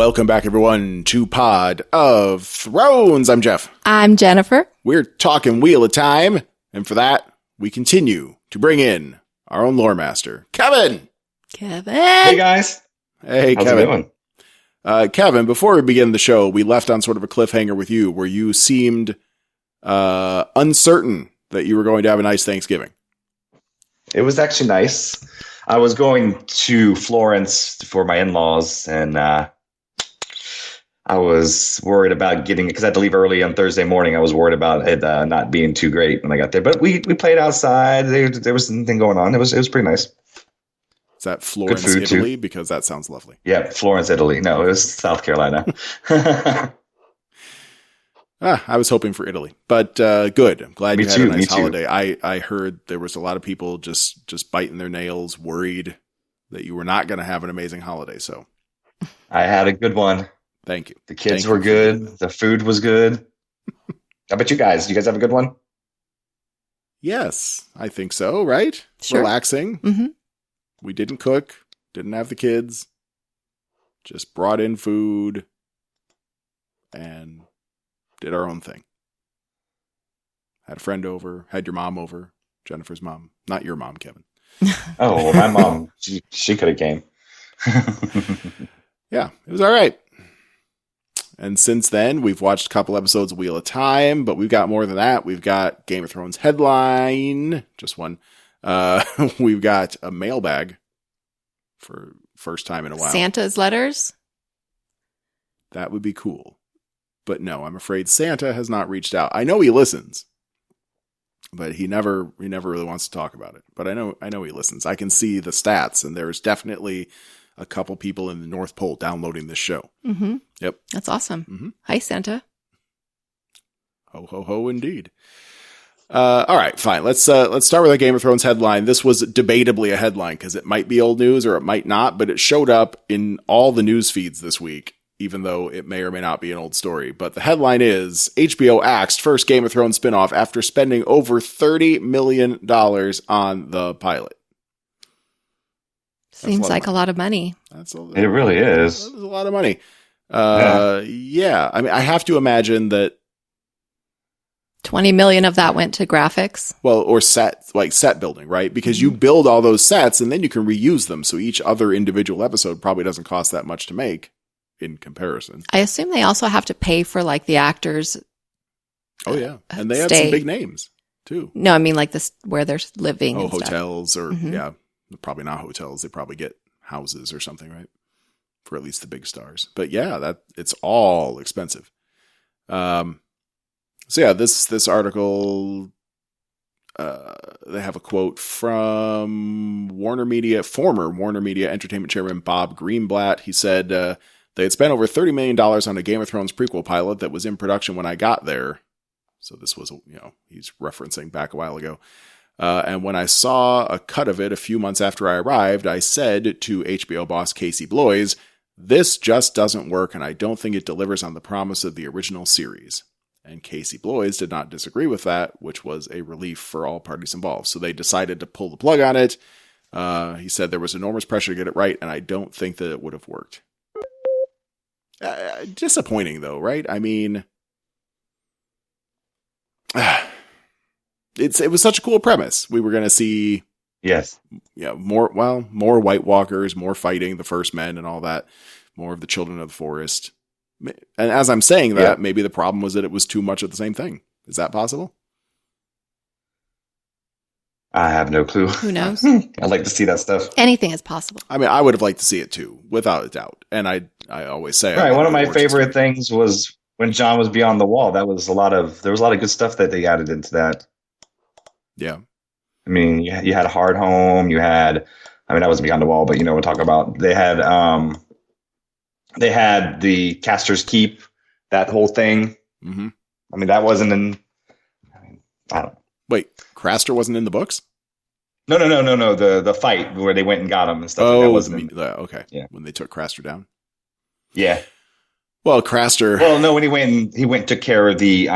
Welcome back, everyone, to Pod of Thrones. I'm Jeff. I'm Jennifer. We're talking Wheel of Time, and for that, we continue to bring in our own lore master, Kevin. Kevin. Hey, guys. Hey, How's Kevin. it going? Kevin, before we begin the show, we left on sort of a cliffhanger with you, where you seemed uncertain that you were going to have a nice Thanksgiving. It was actually nice. I was going to Florence for my in-laws, and I was worried about getting, because I had to leave early on Thursday morning. I was worried about it not being too great when I got there. But we played outside. There was nothing going on. It was pretty nice. Is that Florence, Italy? Too. Because that sounds lovely. Yeah, Florence, Italy. No, it was South Carolina. I was hoping for Italy, but good. I'm glad you had a nice holiday. I heard there was a lot of people just biting their nails, worried that you were not going to have an amazing holiday. So I had a good one. Thank you. The kids were good. The food was good. How about you guys? You guys have a good one? Yes, I think so, right? Sure. Relaxing. Mm-hmm. We didn't cook, didn't have the kids, just brought in food and did our own thing. Had a friend over, had your mom over, Jennifer's mom. Not your mom, Kevin. Oh, well, my mom, she could have came. Yeah, it was all right. And since then, we've watched a couple episodes of Wheel of Time, but we've got more than that. We've got Game of Thrones headline, just one. We've got a mailbag for first time in a while. Santa's letters? That would be cool. But no, I'm afraid Santa has not reached out. I know he listens, but he never really wants to talk about it. But I know he listens. I can see the stats, and there's definitely a couple people in the North Pole downloading this show. Mm-hmm. Yep. That's awesome. Mm-hmm. Hi, Santa. Ho, ho, ho, indeed. All right, fine. Let's start with a Game of Thrones headline. This was debatably a headline because it might be old news or it might not, but it showed up in all the news feeds this week, even though it may or may not be an old story. But the headline is, HBO axed first Game of Thrones spinoff after spending over $30 million on the pilot. Seems like a lot of money. It really is. That's a lot of money. Yeah. I mean, I have to imagine that 20 million of that went to graphics. Well, or set building, right? Because you build all those sets and then you can reuse them. So each other individual episode probably doesn't cost that much to make in comparison. I assume they also have to pay for like the actors. Oh yeah. And they have some big names too. No, I mean like this where they're living. Oh, and hotels stuff. or yeah, probably not hotels. They probably get houses or something, right? For at least the big stars. But yeah, it's all expensive. So yeah, this article, they have a quote from former Warner Media Entertainment Chairman Bob Greenblatt. He said they had spent over $30 million on a Game of Thrones prequel pilot that was in production when I got there. So this was, he's referencing back a while ago. And when I saw a cut of it a few months after I arrived, I said to HBO boss Casey Bloys, "This just doesn't work, and I don't think it delivers on the promise of the original series." And Casey Bloys did not disagree with that, which was a relief for all parties involved. So they decided to pull the plug on it. He said there was enormous pressure to get it right, and I don't think that it would have worked. Disappointing, though, right? I mean, it was such a cool premise. We were going to see, more White Walkers, more fighting, the First Men, and all that, more of the Children of the Forest. And as I'm saying that, maybe the problem was that it was too much of the same thing. Is that possible? I have no clue. Who knows? I'd like to see that stuff. Anything is possible. I mean, I would have liked to see it too, without a doubt. And I always say, right. One of my favorite things was when Jon was beyond the wall. There was a lot of good stuff that they added into that. Yeah. I mean, you had a Hard Home. That wasn't beyond the wall, but we'll talk about. They had the Caster's Keep, that whole thing. Mm-hmm. I mean, that wasn't in. I don't know. Wait, Craster wasn't in the books? No. The fight where they went and got him and stuff. Oh, that wasn't okay. Yeah. When they took Craster down. Yeah. Well, Craster. Well, no. When he went and took care of the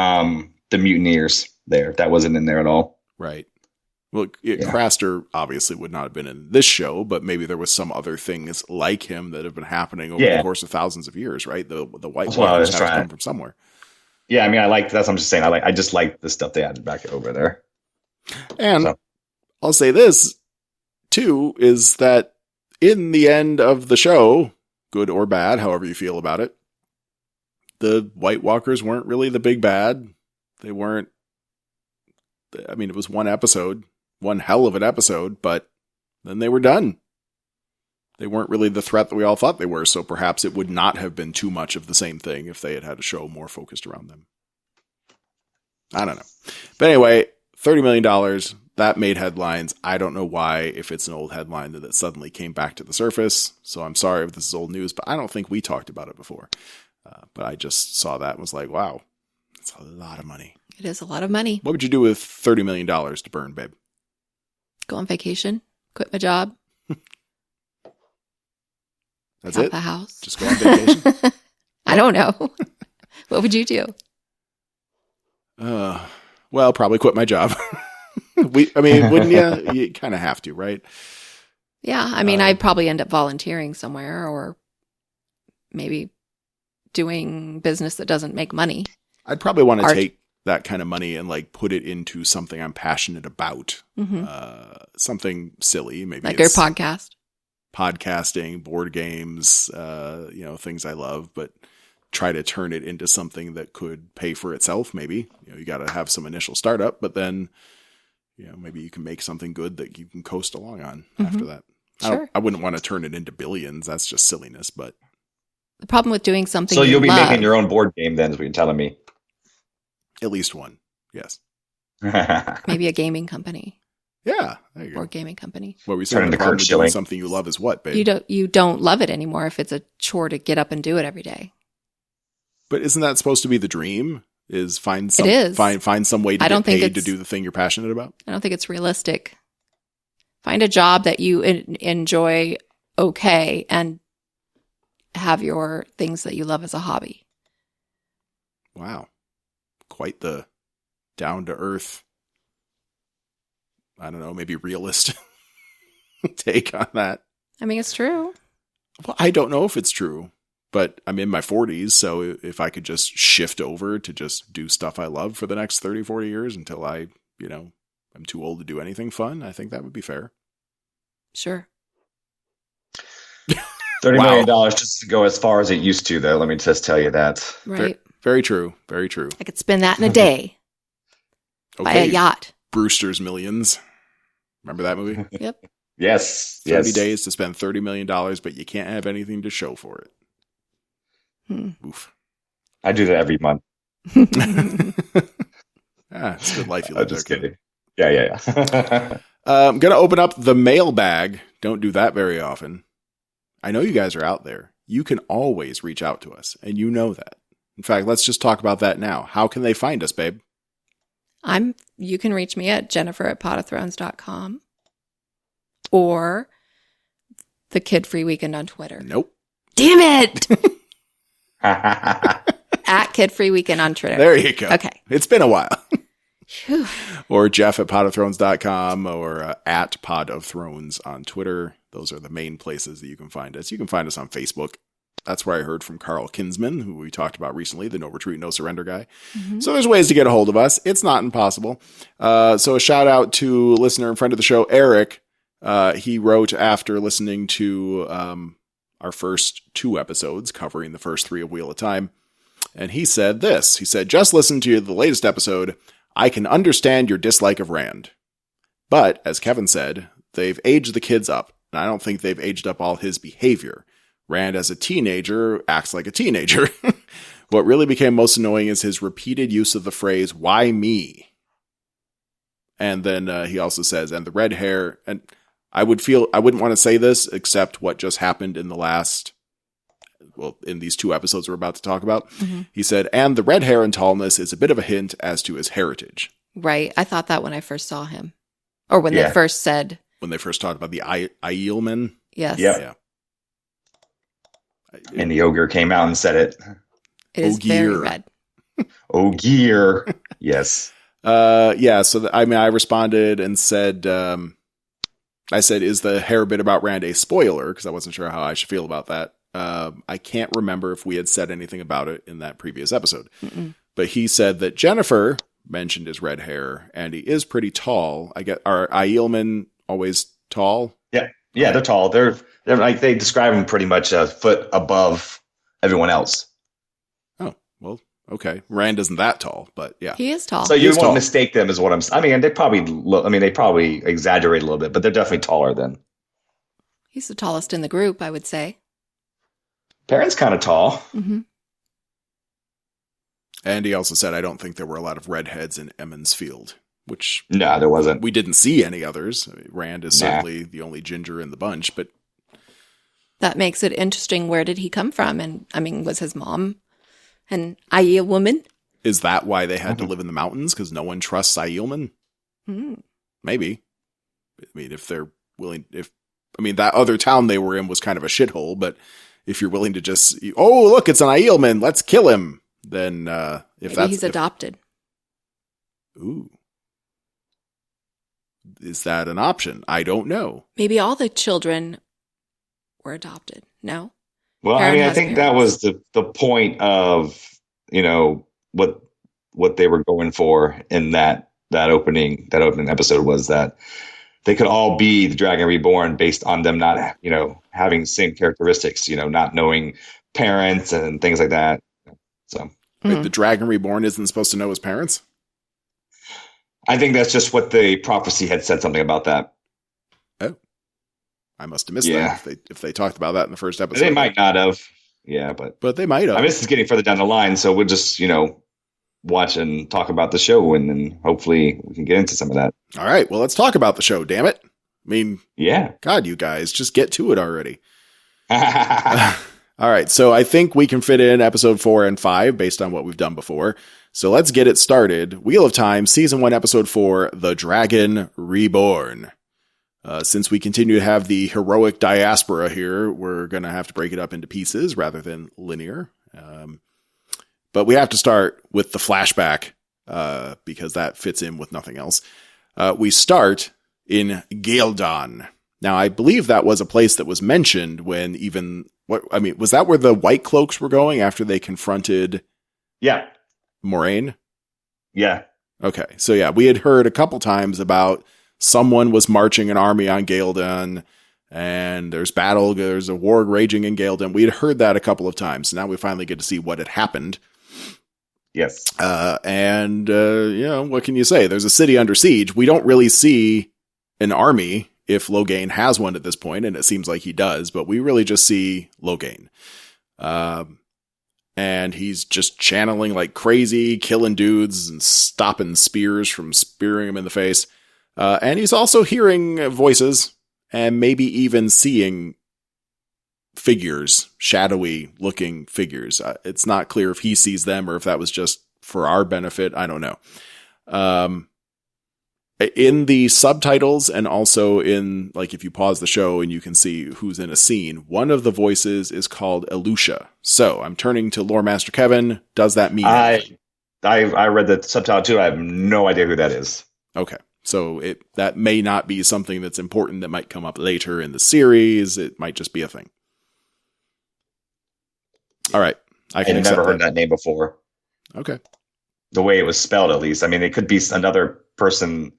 mutineers there. That wasn't in there at all. Right. Well, Craster obviously would not have been in this show, but maybe there was some other things like him that have been happening over the course of thousands of years, right? The White Walkers have to come from somewhere. Yeah, I mean, that's what I'm just saying. I just like the stuff they added back over there. And I'll say this, too, is that in the end of the show, good or bad, however you feel about it, the White Walkers weren't really the big bad. They weren't, I mean, it was one episode, one hell of an episode, but then they were done. They weren't really the threat that we all thought they were, so perhaps it would not have been too much of the same thing if they had had a show more focused around them. I don't know. But anyway, $30 million, that made headlines. I don't know why, if it's an old headline, that it suddenly came back to the surface. So I'm sorry if this is old news, but I don't think we talked about it before. But I just saw that and was like, wow, that's a lot of money. It is a lot of money. What would you do with $30 million to burn, babe? Go on vacation, quit my job. That's Help it? the house. Just go on vacation? I don't know. What would you do? Well, probably quit my job. Wouldn't you? You kind of have to, right? Yeah. I mean, I'd probably end up volunteering somewhere or maybe doing business that doesn't make money. I'd probably want to take that kind of money and like put it into something I'm passionate about. Mm-hmm. Something silly, maybe like your podcast. Podcasting, board games, things I love, but try to turn it into something that could pay for itself. Maybe, you got to have some initial startup, but then, maybe you can make something good that you can coast along on after that. Sure. I wouldn't want to turn it into billions. That's just silliness, but the problem with doing something. So you'll be making your own board game then, is what you're telling me. At least one. Yes. Maybe a gaming company. Yeah, there you go. Or gaming company. What were you saying? The problem with doing something you love is what, babe? You don't love it anymore if it's a chore to get up and do it every day. But isn't that supposed to be the dream? Is find some way to get paid to do the thing you're passionate about? I don't think it's realistic. Find a job that you enjoy okay and have your things that you love as a hobby. Wow. Quite the down to earth, I don't know, maybe realist take on that. I mean, it's true. Well, I don't know if it's true, but I'm in my 40s. So if I could just shift over to just do stuff I love for the next 30, 40 years until I'm too old to do anything fun, I think that would be fair. Sure. $30 million just to go as far as it used to, though. Let me just tell you that. Right. Very true. Very true. I could spend that in a day. Buy a yacht. Brewster's Millions. Remember that movie? Yep. Yes. 30 days to spend $30 million, but you can't have anything to show for it. Oof. I do that every month. It's a good life you I'm live. just kidding. Yeah. I'm going to open up the mailbag. Don't do that very often. I know you guys are out there. You can always reach out to us, and you know that. In fact, let's just talk about that now. How can they find us, babe? You can reach me at jennifer@potofthrones.com or the Kid Free Weekend on Twitter. Nope. Damn it! At Kid Free Weekend on Twitter. There you go. Okay. It's been a while. Or Jeff@potofthrones.com or at Pod of Thrones on Twitter. Those are the main places that you can find us. You can find us on Facebook. That's where I heard from Carl Kinsman, who we talked about recently, the No Retreat, No Surrender guy. Mm-hmm. So there's ways to get a hold of us. It's not impossible. So a shout out to listener and friend of the show, Eric. He wrote after listening to our first 2 episodes covering the first 3 of Wheel of Time. And he said this. He said, just listen to the latest episode. I can understand your dislike of Rand. But, as Kevin said, they've aged the kids up. And I don't think they've aged up all his behavior. Rand, as a teenager, acts like a teenager. What really became most annoying is his repeated use of the phrase, why me? And then he also says, and the red hair, and I wouldn't want to say this, except what just happened in in these 2 episodes we're about to talk about. Mm-hmm. He said, and the red hair and tallness is a bit of a hint as to his heritage. Right. I thought that when I first saw him. Or when they first said. When they first talked about the Aielmen. Yes. Yeah. And the ogre came out and said it. It is very red. Ogier. Yes. Yeah. So I responded and said, I said, is the hair bit about Rand a spoiler? Because I wasn't sure how I should feel about that. I can't remember if we had said anything about it in that previous episode. Mm-mm. But he said that Jennifer mentioned his red hair, and he is pretty tall. Are Aielmen always tall? Yeah, they're tall. They're like, they describe them pretty much a foot above everyone else. Oh, well, okay. Rand isn't that tall, but yeah. He is tall. So you won't tall. mistake them as what I'm. I mean, they probably exaggerate a little bit, but they're definitely taller than. He's the tallest in the group, I would say. Perrin's kind of tall. Mm-hmm. And he also said, I don't think there were a lot of redheads in Emmons Field, which No, there wasn't. we didn't see any others. Rand is certainly the only ginger in the bunch, but That makes it interesting. Where did he come from? And I mean, was his mom an Aiel woman? is that why they had to live in the mountains? Because no one trusts Aielmen? Mm. Maybe. I mean, if they're willing, that other town they were in was kind of a shithole, but if you're willing to just, oh, look, it's an Aielman, let's kill him. Then, Maybe he's adopted. Ooh. Is that an option? I don't know. Maybe all the children were adopted. No? Well, Perrin I mean, I has think that parents. was the point of, what they were going for in that opening episode was that they could all be the Dragon Reborn based on them not, having the same characteristics, not knowing parents and things like that. So Wait, the Dragon Reborn isn't supposed to know his parents? I think that's just what the prophecy had said something about that. Oh. I must have missed that if they talked about that in the first episode. They might not have. Yeah, but they might have. I mean, this is getting further down the line, so we'll just, watch and talk about the show, and then hopefully we can get into some of that. All right, well, let's talk about the show, damn it. I mean, yeah. God, you guys, just get to it already. All right, so I think we can fit in episode 4 and 5 based on what we've done before. So let's get it started. Wheel of Time, season 1, episode 4, The Dragon Reborn. Since we continue to have the heroic diaspora here, we're going to have to break it up into pieces rather than linear. But we have to start with the flashback because that fits in with nothing else. We start in Ghealdan. Now, I believe that was a place that was mentioned when was that where the White Cloaks were going after they confronted Moraine? Yeah. Okay. So yeah, we had heard a couple times about someone was marching an army on Ghealdan and there's a war raging in Ghealdan. We had heard that a couple of times. So now we finally get to see what had happened. Yes. What can you say? There's a city under siege. We don't really see an army if Logain has one at this point, and it seems like he does, but we really just see Logain. And he's just channeling like crazy, killing dudes and stopping spears from spearing him in the face. And he's also hearing voices and maybe even seeing figures, shadowy looking figures. It's not clear if he sees them or if that was just for our benefit. I don't know. In the subtitles and also in, like, if you pause the show and you can see who's in a scene, one of the voices is called Elusha. So I'm turning to Lore Master Kevin. Does that mean anything? I read the subtitle too. I have no idea who that is. Okay. So that may not be something that's important that might come up later in the series. It might just be a thing. All right. I've never heard that name before. Okay. The way it was spelled, at least. I mean, it could be another person.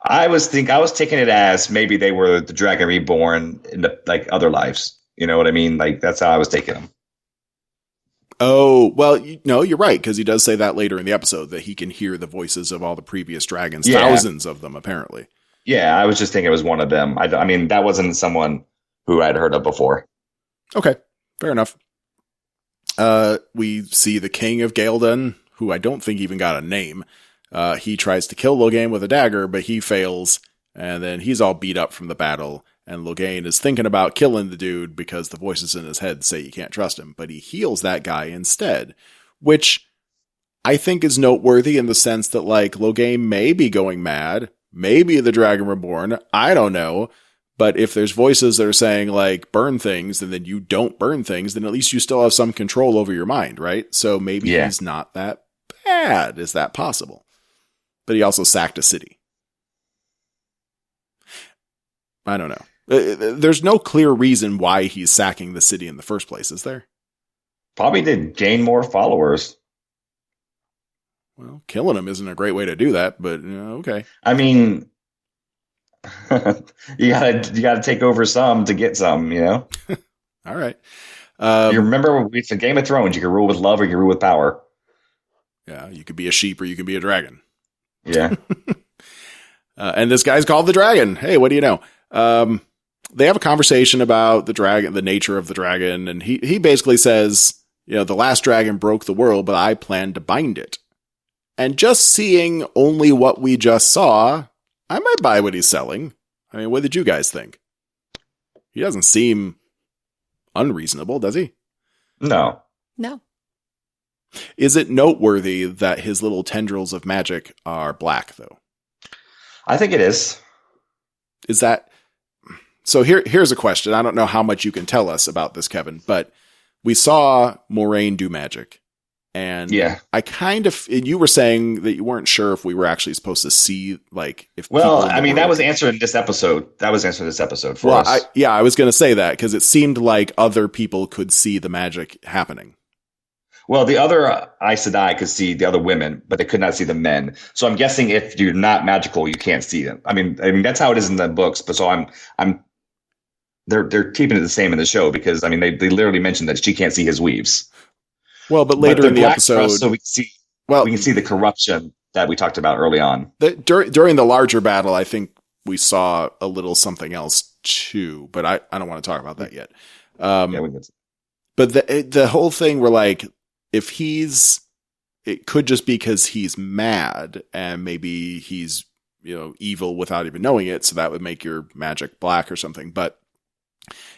I was taking it as maybe they were the Dragon Reborn in other lives. You know what I mean? Like, that's how I was taking them. Oh, well, you're right, because he does say that later in the episode, that he can hear the voices of all the previous dragons, thousands of them, apparently. Yeah, I was just thinking it was one of them. I mean, that wasn't someone who I'd heard of before. Okay, fair enough. We see the King of Ghealdan, who I don't think even got a name. He tries to kill Logain with a dagger, but he fails, and then he's all beat up from the battle, and Logain is thinking about killing the dude because the voices in his head say you can't trust him, but he heals that guy instead, which I think is noteworthy in the sense that, like, Logain may be going mad, maybe the Dragon Reborn, I don't know, but if there's voices that are saying, like, burn things, and then you don't burn things, then at least you still have some control over your mind, right? So maybe he's not that bad. Is that possible? but he also sacked a city. I don't know. There's no clear reason why he's sacking the city in the first place, is there? Probably to gain more followers. Well, killing him isn't a great way to do that, but okay. I mean, you gotta take over some to get some, All right. You remember it's a Game of Thrones. You can rule with love or you can rule with power. Yeah, you could be a sheep or you can be a dragon. Yeah. And this guy's called the dragon. Hey, what do you know? They have a conversation about the dragon, the nature of the dragon, and he basically says, the last dragon broke the world, but I plan to bind it. And just seeing only what we just saw, I might buy what he's selling. I mean, what did you guys think? He doesn't seem unreasonable, does he? No. Is it noteworthy that his little tendrils of magic are black, though? I think it is. Is that... So here's a question. I don't know how much you can tell us about this, Kevin, but we saw Moraine do magic. And I kind of, you were saying that you weren't sure if we were actually supposed to see, like, if. Well, I mean, that was answered in this episode. For us. I was going to say that because it seemed like other people could see the magic happening. Well, the other Aes Sedai could see the other women, but they could not see the men. So I'm guessing if you're not magical, you can't see them. I mean, that's how it is in the books. But so they're keeping it the same in the show because I mean, they literally mentioned that she can't see his weaves. Well, but later in the episode, so we can see the corruption that we talked about early on. During the larger battle, I think we saw a little something else too, but I don't want to talk about that yet. But the whole thing, we're like, if it could just be because he's mad and maybe he's evil without even knowing it, so that would make your magic black or something. But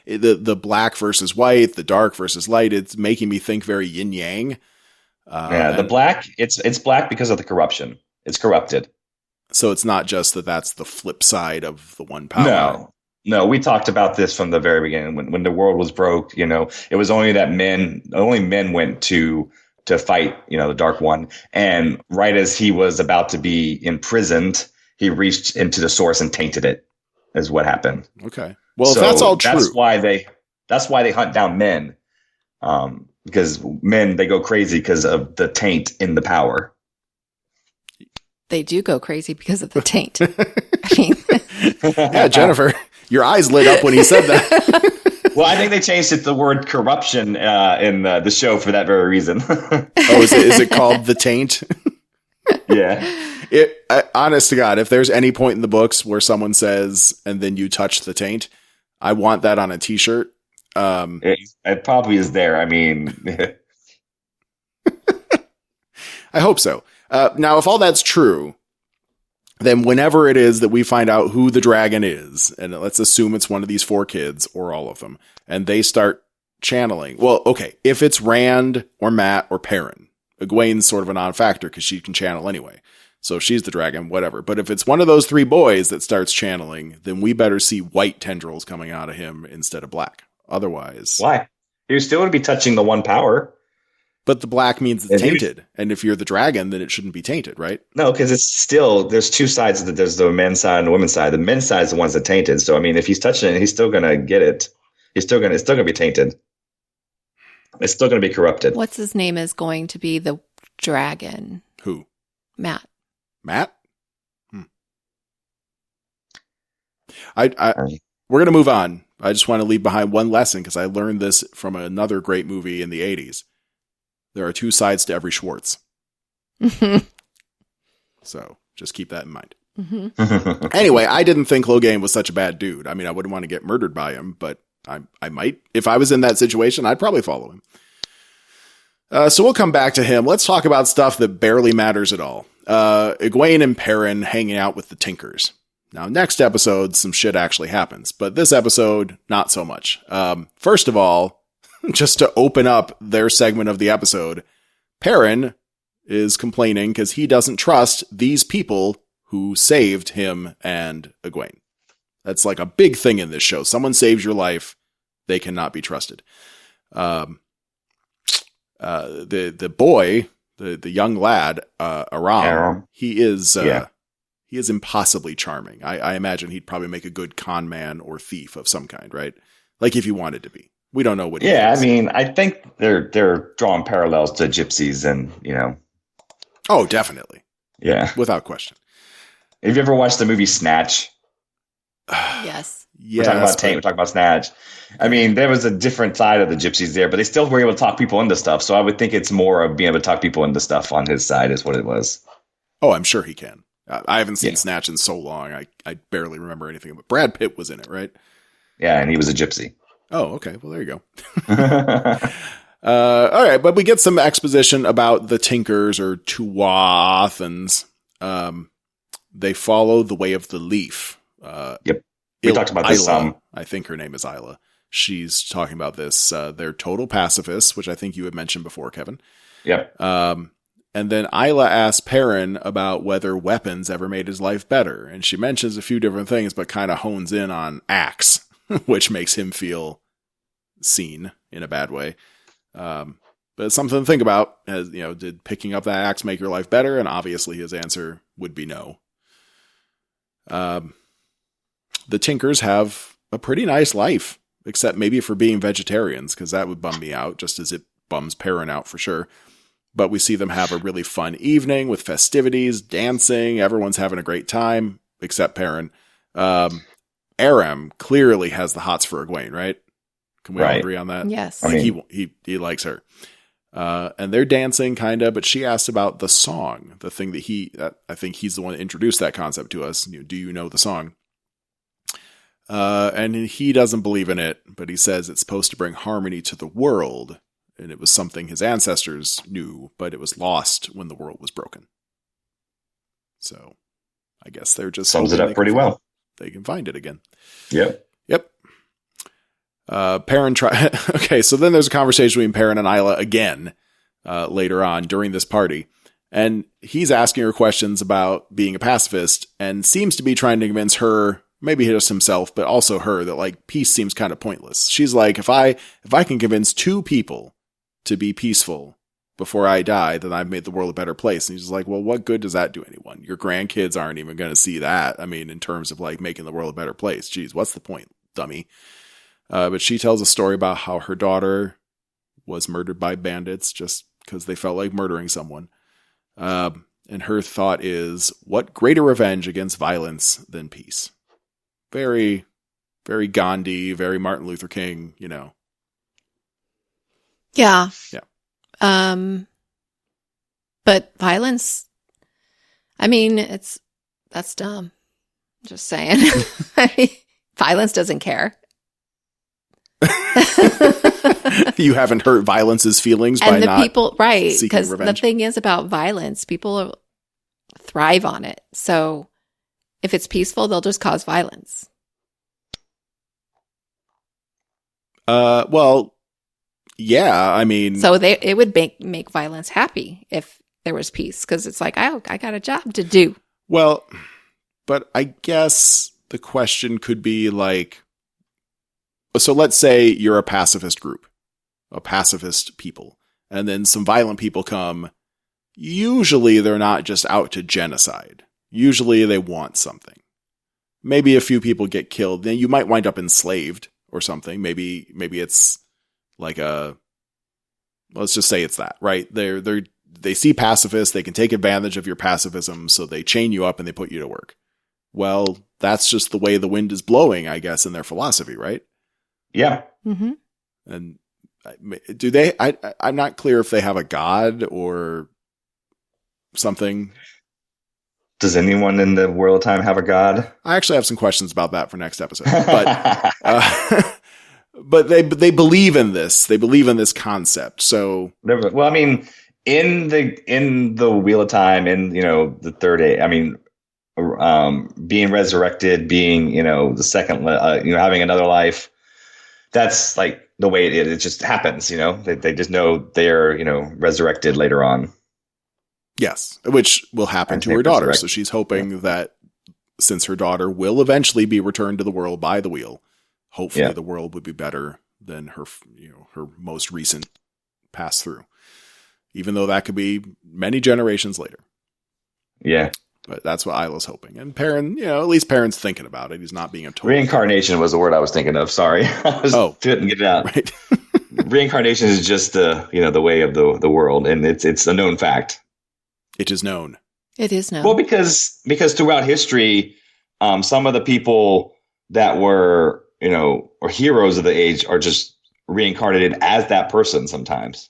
the black versus white, the dark versus light, it's making me think very yin yang. The black, it's black because of the corruption. It's corrupted. So it's not just that's the flip side of the one power. No, we talked about this from the very beginning when the world was broke. It was only that men went to fight, the Dark One. And right as he was about to be imprisoned, he reached into the source and tainted it, is what happened. Okay. Well, if that's all true, that's why they hunt down men, because men, they go crazy because of the taint in the power. They do go crazy because of the taint. I mean, yeah, Jennifer, your eyes lit up when he said that. Well, I think they changed it to the word corruption in the show for that very reason. Is it called the taint? Yeah. Honest to God, if there's any point in the books where someone says, and then you touch the taint, I want that on a t-shirt. It probably is there. I mean, I hope so. Now, if all that's true, then whenever it is that we find out who the dragon is, and let's assume it's one of these 4 kids or all of them, and they start channeling. Well, okay, if it's Rand or Matt or Perrin, Egwene's sort of a non-factor because she can channel anyway. So if she's the dragon, whatever. But if it's one of those 3 boys that starts channeling, then we better see white tendrils coming out of him instead of black. Otherwise... Why? You're still going to be touching the one power. But the black means it's tainted. And if you're the dragon, then it shouldn't be tainted, right? No, because it's still... There's 2 sides. There's the men's side and the women's side. The men's side is the ones that tainted. So, I mean, if he's touching it, he's still going to get it. It's still going to be tainted. It's still going to be corrupted. What's his name is going to be the dragon? Who? Matt? We're going to move on. I just want to leave behind one lesson because I learned this from another great movie in the 80s. There are 2 sides to every Schwartz. So just keep that in mind. Mm-hmm. Anyway, I didn't think Clegane was such a bad dude. I mean, I wouldn't want to get murdered by him, but I might. If I was in that situation, I'd probably follow him. So we'll come back to him. Let's talk about stuff that barely matters at all. Egwene and Perrin hanging out with the Tinkers. Now, next episode, some shit actually happens, but this episode, not so much. First of all, just to open up their segment of the episode, Perrin is complaining because he doesn't trust these people who saved him and Egwene. That's like a big thing in this show. Someone saves your life, they cannot be trusted. The boy, the young lad, Aram, he is impossibly charming. I imagine he'd probably make a good con man or thief of some kind, right? Like if he wanted to be. We don't know what he is. I mean, I think they're drawing parallels to gypsies and, Oh, definitely. Yeah. Without question. Have you ever watched the movie Snatch? Yes. We're talking about Taint, we're talking about Snatch. I mean, there was a different side of the gypsies there, but they still were able to talk people into stuff. So I would think it's more of being able to talk people into stuff on his side is what it was. Oh, I'm sure he can. I haven't seen Snatch in so long. I barely remember anything. But Brad Pitt was in it, right? Yeah, and he was a gypsy. Oh, okay. Well, there you go. All right, but we get some exposition about the Tinkers or Tuathans. They follow the way of the leaf. Yep. We talked about this some. I think her name is Isla. She's talking about this. They're total pacifists, which I think you had mentioned before, Kevin. Yep. And then Isla asks Perrin about whether weapons ever made his life better. And she mentions a few different things, but kind of hones in on axe, which makes him feel seen in a bad way. But it's something to think about. As did picking up that axe make your life better? And obviously his answer would be no. The Tinkers have a pretty nice life, except maybe for being vegetarians, because that would bum me out, just as it bums Perrin out for sure. But we see them have a really fun evening with festivities, dancing. Everyone's having a great time, except Perrin. Aram clearly has the hots for Egwene, right? Can we all agree on that? Yes. He likes her. And they're dancing, kind of, but she asked about the song, the thing that I think he's the one that introduced that concept to us. Do you know the song? And he doesn't believe in it, but he says it's supposed to bring harmony to the world. And it was something his ancestors knew, but it was lost when the world was broken. So I guess they're just sums it up pretty well. They can find it again. Yep. Perrin okay, so then there's a conversation between Perrin and Isla again later on during this party. And he's asking her questions about being a pacifist and seems to be trying to convince her, maybe just himself, but also her, that like peace seems kind of pointless. She's like, if I can convince two people to be peaceful before I die, then I've made the world a better place. And he's just like, well, what good does that do anyone? Your grandkids aren't even going to see that. I mean, in terms of like making the world a better place. Geez, what's the point, dummy? But she tells a story about how her daughter was murdered by bandits just because they felt like murdering someone. And her thought is, what greater revenge against violence than peace? Very, very Gandhi, very Martin Luther King, Yeah. Yeah. But violence, I mean, that's dumb. Just saying. Violence doesn't care. You haven't hurt violence's feelings by and the not people, right? Because the thing is about violence, people thrive on it. So if it's peaceful, they'll just cause violence. Well, yeah. I mean, so it would make violence happy if there was peace, because it's like, I got a job to do. Well, but I guess the question could be like, so let's say you're a pacifist group, a pacifist people, and then some violent people come. Usually they're not just out to genocide. Usually they want something. Maybe a few people get killed. Then you might wind up enslaved or something. Maybe it's like let's just say it's that, right? They see pacifists. They can take advantage of your pacifism. So they chain you up and they put you to work. Well, that's just the way the wind is blowing, I guess, in their philosophy, right? Yeah. Mm-hmm. And do they? I'm not clear if they have a god or something. Does anyone in the world of time have a god? I actually have some questions about that for next episode. But but they believe in this. They believe in this concept. So well, I mean, in the Wheel of Time, in the third age, I mean, being resurrected, being the second, having another life. That's like the way it is. It just happens, They just know they're, resurrected later on. Yes, which will happen to her daughter. So she's hoping that since her daughter will eventually be returned to the world by the wheel, hopefully the world would be better than her, her most recent pass through. even though that could be many generations later. Yeah. But that's what Isla's hoping. And Perrin, at least Perrin's thinking about it. He's not being a total Reincarnation was the word I was thinking of. Sorry. Couldn't get it out. Right. Reincarnation is just the way of the world, and it's a known fact. It is known. It is known. Well, because throughout history, some of the people that were, or heroes of the age are just reincarnated as that person sometimes.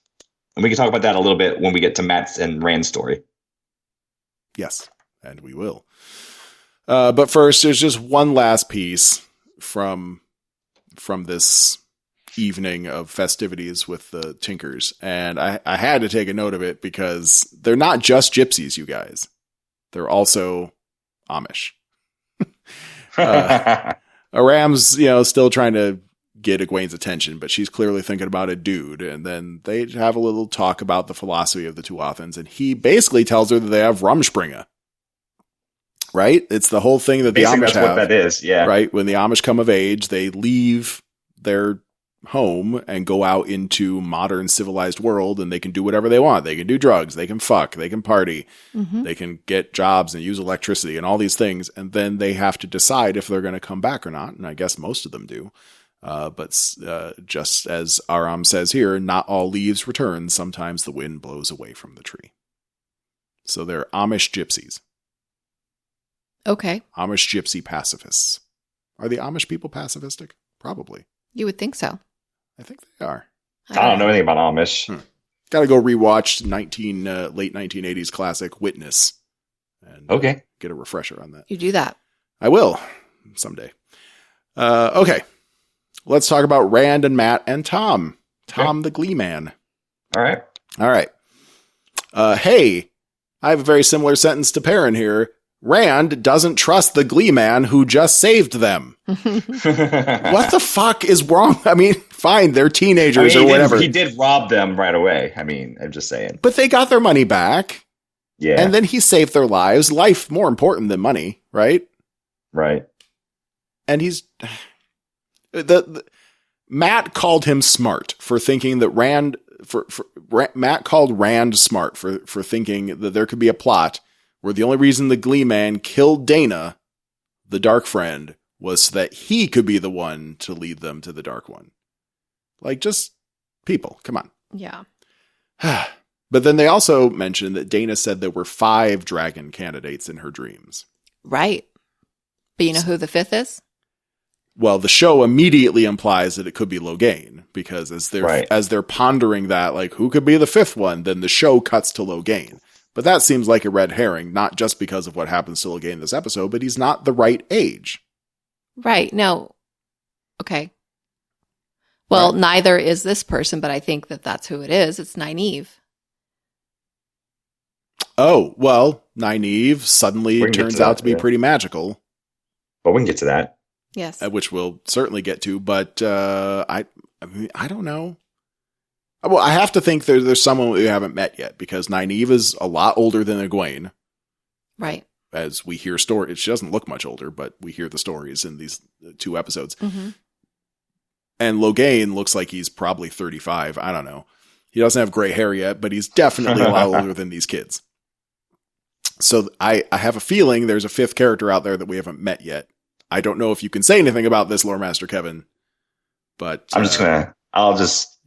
And we can talk about that a little bit when we get to Matt's and Rand's story. Yes, and we will. But first, there's just one last piece from this evening of festivities with the Tinkers. And I had to take a note of it because they're not just gypsies, you guys. They're also Amish. Aram's, still trying to get Egwene's attention, but she's clearly thinking about a dude. And then they have a little talk about the philosophy of the Tuathans, and he basically tells her that they have Rumspringa. Right? It's the whole thing that basically the Amish that's have. What that is, yeah. Right? When the Amish come of age, they leave their home and go out into modern civilized world, and they can do whatever they want. They can do drugs, they can fuck, they can party, they can get jobs and use electricity and all these things. And then they have to decide if they're going to come back or not. And I guess most of them do. But just as Aram says here, not all leaves return. Sometimes the wind blows away from the tree. So they're Amish gypsies. Okay. Amish gypsy pacifists. Are the Amish people pacifistic? Probably. You would think so. I think they are. I don't know anything about Amish. Got to go rewatch late 1980s classic Witness. And get a refresher on that. You do that. I will someday. Okay. Let's talk about Rand and Matt and Tom. Tom the Glee Man. All right. Hey, I have a very similar sentence to Perrin here. Rand doesn't trust the Glee Man who just saved them. What the fuck is wrong? I mean, fine, they're teenagers or whatever. He did rob them right away. I mean, I'm just saying. But they got their money back. Yeah. And then he saved their lives. Life more important than money, right? Right. And he's... Matt called him smart for thinking that Matt called Rand smart for thinking that there could be a plot where the only reason the Glee Man killed Dana, the Dark Friend, was so that he could be the one to lead them to the Dark One. Like, just people, come on. Yeah. But then they also mentioned that Dana said there were 5 dragon candidates in her dreams. Right. But you know who the 5th is? Well, the show immediately implies that it could be Logain, because as they're pondering that, like, who could be the 5th one, then the show cuts to Logain. But that seems like a red herring, not just because of what happens to Logain in this episode, but he's not the right age. Right. No. Okay. Well, neither is this person, but I think that's who it is. It's Nynaeve. Oh, well, Nynaeve suddenly turns out to be pretty magical. But we can get to that. Yes. Which we'll certainly get to, but I don't know. Well, I have to think there's someone we haven't met yet, because Nynaeve is a lot older than Egwene. Right. As we hear stories. She doesn't look much older, but we hear the stories in these 2 episodes. Mm-hmm. And Logain looks like he's probably 35. I don't know. He doesn't have gray hair yet, but he's definitely a lot older than these kids. So I have a feeling there's a 5th character out there that we haven't met yet. I don't know if you can say anything about this, Lore Master Kevin, but I'll just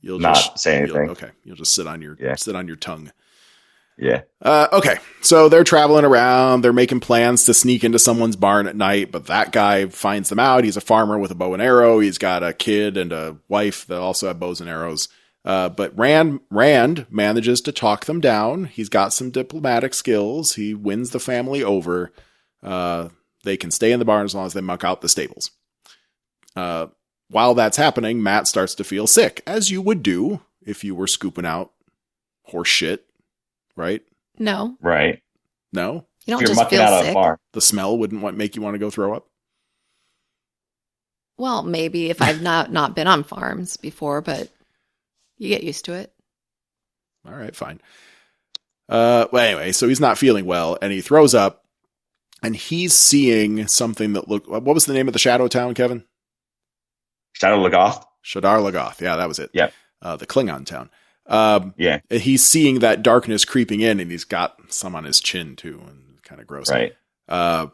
not say anything. You'll just sit on your tongue. Yeah. Okay. So they're traveling around. They're making plans to sneak into someone's barn at night, but that guy finds them out. He's a farmer with a bow and arrow. He's got a kid and a wife that also have bows and arrows. But Rand manages to talk them down. He's got some diplomatic skills. He wins the family over. They can stay in the barn as long as they muck out the stables. While that's happening, Matt starts to feel sick, as you would do if you were scooping out horse shit, right? No. Right. No? You don't just feel sick. The smell wouldn't make you want to go throw up? Well, maybe if I've not been on farms before, but you get used to it. All right, fine. Well, anyway, so he's not feeling well, and he throws up, and he's seeing something that looked... What was the name of the shadow town, Kevin? Shadar Logoth. Shadar Logoth. Yeah, that was it. Yeah. The Klingon town. Yeah. He's seeing that darkness creeping in, and he's got some on his chin too, and kind of gross. Right.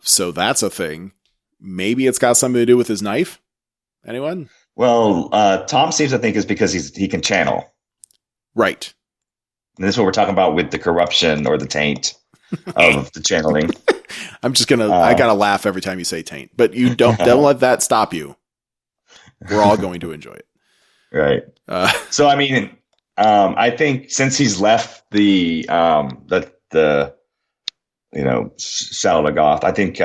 So that's a thing. Maybe it's got something to do with his knife. Anyone? Well, Tom seems to think it's because he can channel. Right. And this is what we're talking about with the corruption or the taint of the channeling. I'm just gonna. I gotta laugh every time you say taint, but you don't let that stop you. We're all going to enjoy it. Right. So I mean, I think since he's left the Shadow of Goth, I think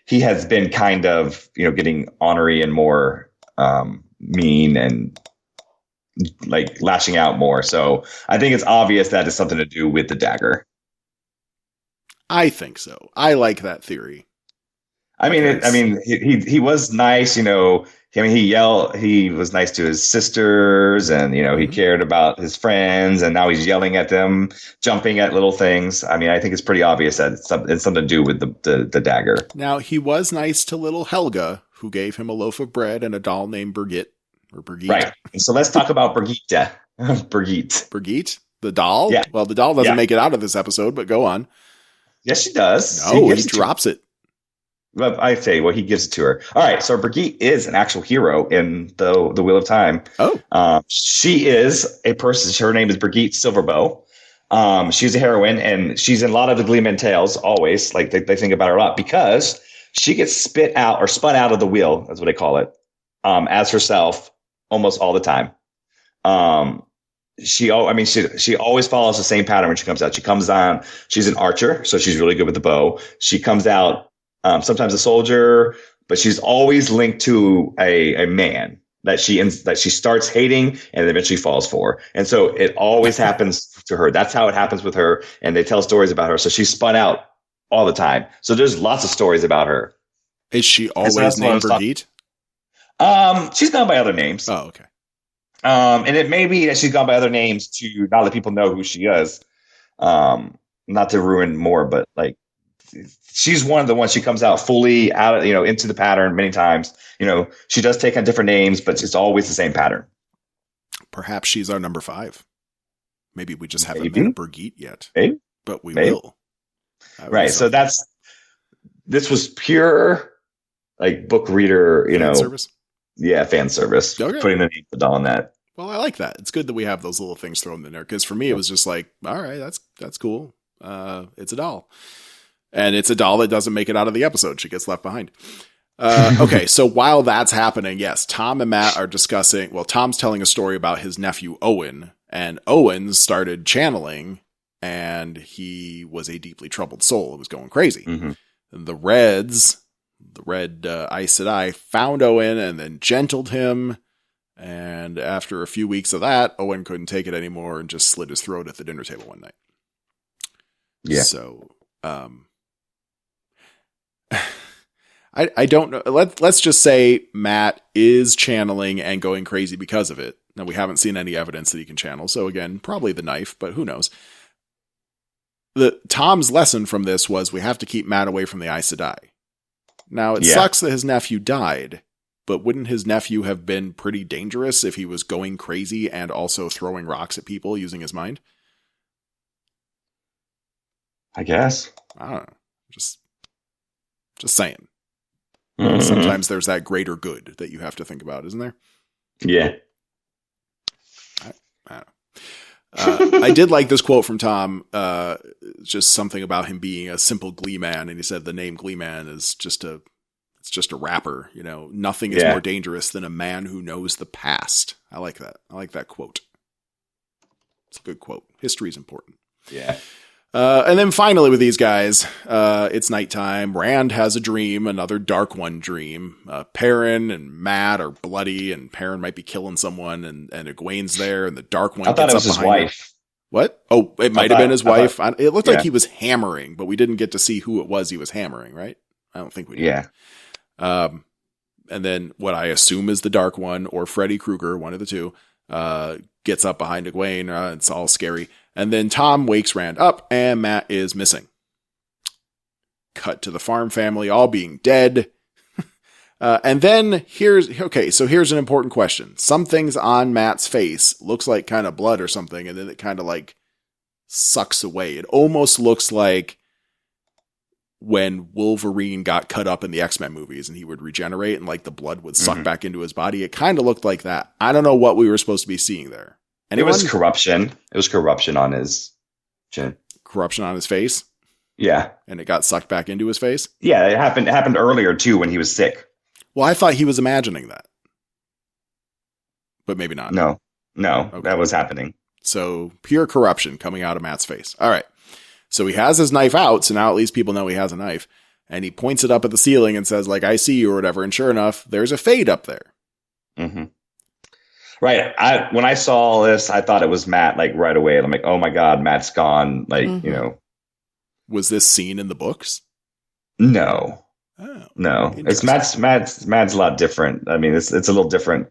he has been kind of getting ornery and more mean and like lashing out more. So I think it's obvious that it's something to do with the dagger. I think so. I like that theory. I mean, he was nice, he was nice to his sisters, and he cared about his friends, and now he's yelling at them, jumping at little things. I mean, I think it's pretty obvious that it's something to do with the dagger. Now, he was nice to little Helga, who gave him a loaf of bread and a doll named Brigitte. Right. And so let's talk about Brigitte. Brigitte? The doll? Yeah. Well, the doll doesn't make it out of this episode, but go on. Yes, she does. No, he drops it. Well, I say, well, he gives it to her. All right, so Brigitte is an actual hero in the Wheel of Time. Oh, she is a person. Her name is Brigitte Silverbo. She's a heroine, and she's in a lot of the Gleeman tales. Always, like they think about her a lot because she gets spit out or spun out of the wheel. That's what they call it, as herself almost all the time. She always follows the same pattern when she comes out. She comes on. She's an archer, so she's really good with the bow. She comes out. Sometimes a soldier, but she's always linked to a man that she starts hating and eventually falls for. And so it always happens to her. That's how it happens with her. And they tell stories about her. So she's spun out all the time. So there's lots of stories about her. Is she always named Brigitte? She's gone by other names. Oh, okay. And it may be that she's gone by other names to not let people know who she is. Not to ruin more, but like, she's one of the ones. She comes out fully out of, into the pattern many times. She does take on different names, but it's always the same pattern. Perhaps she's our number 5. Maybe we just haven't met a Brigitte yet. Maybe. But we will. Right. So this was pure like book reader, fan service. Yeah, fan service. Okay. Putting the name of the doll on that. Well, I like that. It's good that we have those little things thrown in there. Because for me, it was just like, all right, that's cool. It's a doll. And it's a doll that doesn't make it out of the episode. She gets left behind. Okay, so while that's happening, yes, Tom and Matt are discussing. Well, Tom's telling a story about his nephew Owen, and Owen started channeling, and he was a deeply troubled soul. It was going crazy. Mm-hmm. And the red Aes Sedai found Owen and then gentled him. And after a few weeks of that, Owen couldn't take it anymore and just slit his throat at the dinner table one night. Yeah. So, I don't know. Let's just say Matt is channeling and going crazy because of it. Now, we haven't seen any evidence that he can channel. So again, probably the knife, but who knows? Tom's lesson from this was we have to keep Matt away from the Aes Sedai. Now, it sucks that his nephew died, but wouldn't his nephew have been pretty dangerous if he was going crazy and also throwing rocks at people using his mind? I guess. I don't know. Just saying. Mm-hmm. Sometimes there's that greater good that you have to think about, isn't there? Yeah. I don't know. I did like this quote from Tom. Just something about him being a simple Glee man, and he said the name Glee man is just a rapper. Nothing is more dangerous than a man who knows the past. I like that. I like that quote. It's a good quote. History is important. Yeah. And then finally with these guys, it's nighttime. Rand has a dream, another Dark One dream. Perrin and Matt are bloody, and Perrin might be killing someone, and Egwene's there, and the Dark One I thought gets it was up his behind him. wife. What? Oh, it might have been his wife. It looked like Yeah. he was hammering, but we didn't get to see who it was he was hammering, right? I don't think we did. Yeah. And then what I assume is the Dark One or Freddy Krueger, one of the two, gets up behind Egwene. It's all scary. And then Tom wakes Rand up, and Matt is missing. Cut to the farm family all being dead. And then here's an important question. Some things on Matt's face looks like kind of blood or something, and then it kind of like sucks away. It almost looks like when Wolverine got cut up in the X-Men movies and he would regenerate and like the blood would suck back into his body. It kind of looked like that. I don't know what we were supposed to be seeing there. Anyone? It was corruption. It was corruption on his chin. Corruption on his face? Yeah. And it got sucked back into his face? Yeah, it happened earlier too when he was sick. Well, I thought he was imagining that. But maybe not. No, Okay. That was happening. So pure corruption coming out of Matt's face. All right. So he has his knife out, so now at least people know he has a knife. And he points it up at the ceiling and says, like, I see you or whatever. And sure enough, there's a fade up there. Mm-hmm. Right. When I saw this, I thought it was Matt, like, right away. I'm like, oh my God, Matt's gone. Like, you know. Was this scene in the books? No. Oh. No. It's Matt's a lot different. I mean, it's a little different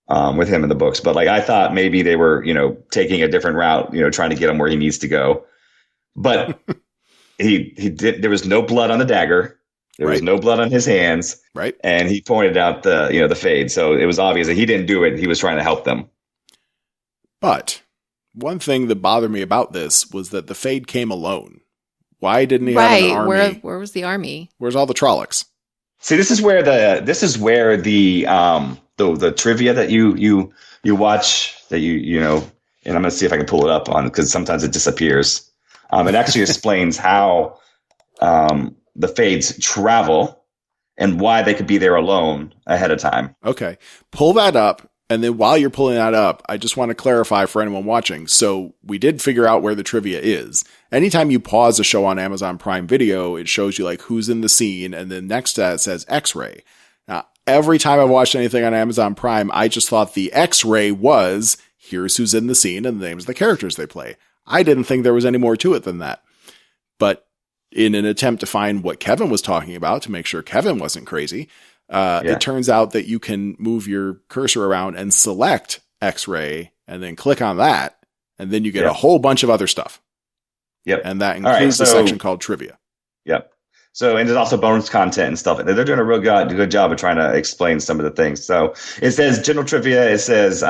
with him in the books. But, like, I thought maybe they were, taking a different route, trying to get him where he needs to go. But there was no blood on the dagger. There was no blood on his hands. Right. And he pointed out the fade. So it was obvious that he didn't do it. He was trying to help them. But one thing that bothered me about this was that the fade came alone. Why didn't he have an army? Where was the army? Where's all the Trollocs? See, this is where the trivia that you watch that and I'm going to see if I can pull it up on, because sometimes it disappears. It actually explains how the Fades travel and why they could be there alone ahead of time. Okay. Pull that up. And then while you're pulling that up, I just want to clarify for anyone watching. So we did figure out where the trivia is. Anytime you pause a show on Amazon Prime Video, it shows you like who's in the scene. And then next to that says X-ray. Now, every time I've watched anything on Amazon Prime, I just thought the X-ray was here's who's in the scene and the names of the characters they play. I didn't think there was any more to it than that. But in an attempt to find what Kevin was talking about, to make sure Kevin wasn't crazy, it turns out that you can move your cursor around and select X-ray and then click on that. And then you get a whole bunch of other stuff. Yep. And that includes the section called trivia. Yep. So, and there's also bonus content and stuff. They're doing a real good job of trying to explain some of the things. So it says general trivia. It says,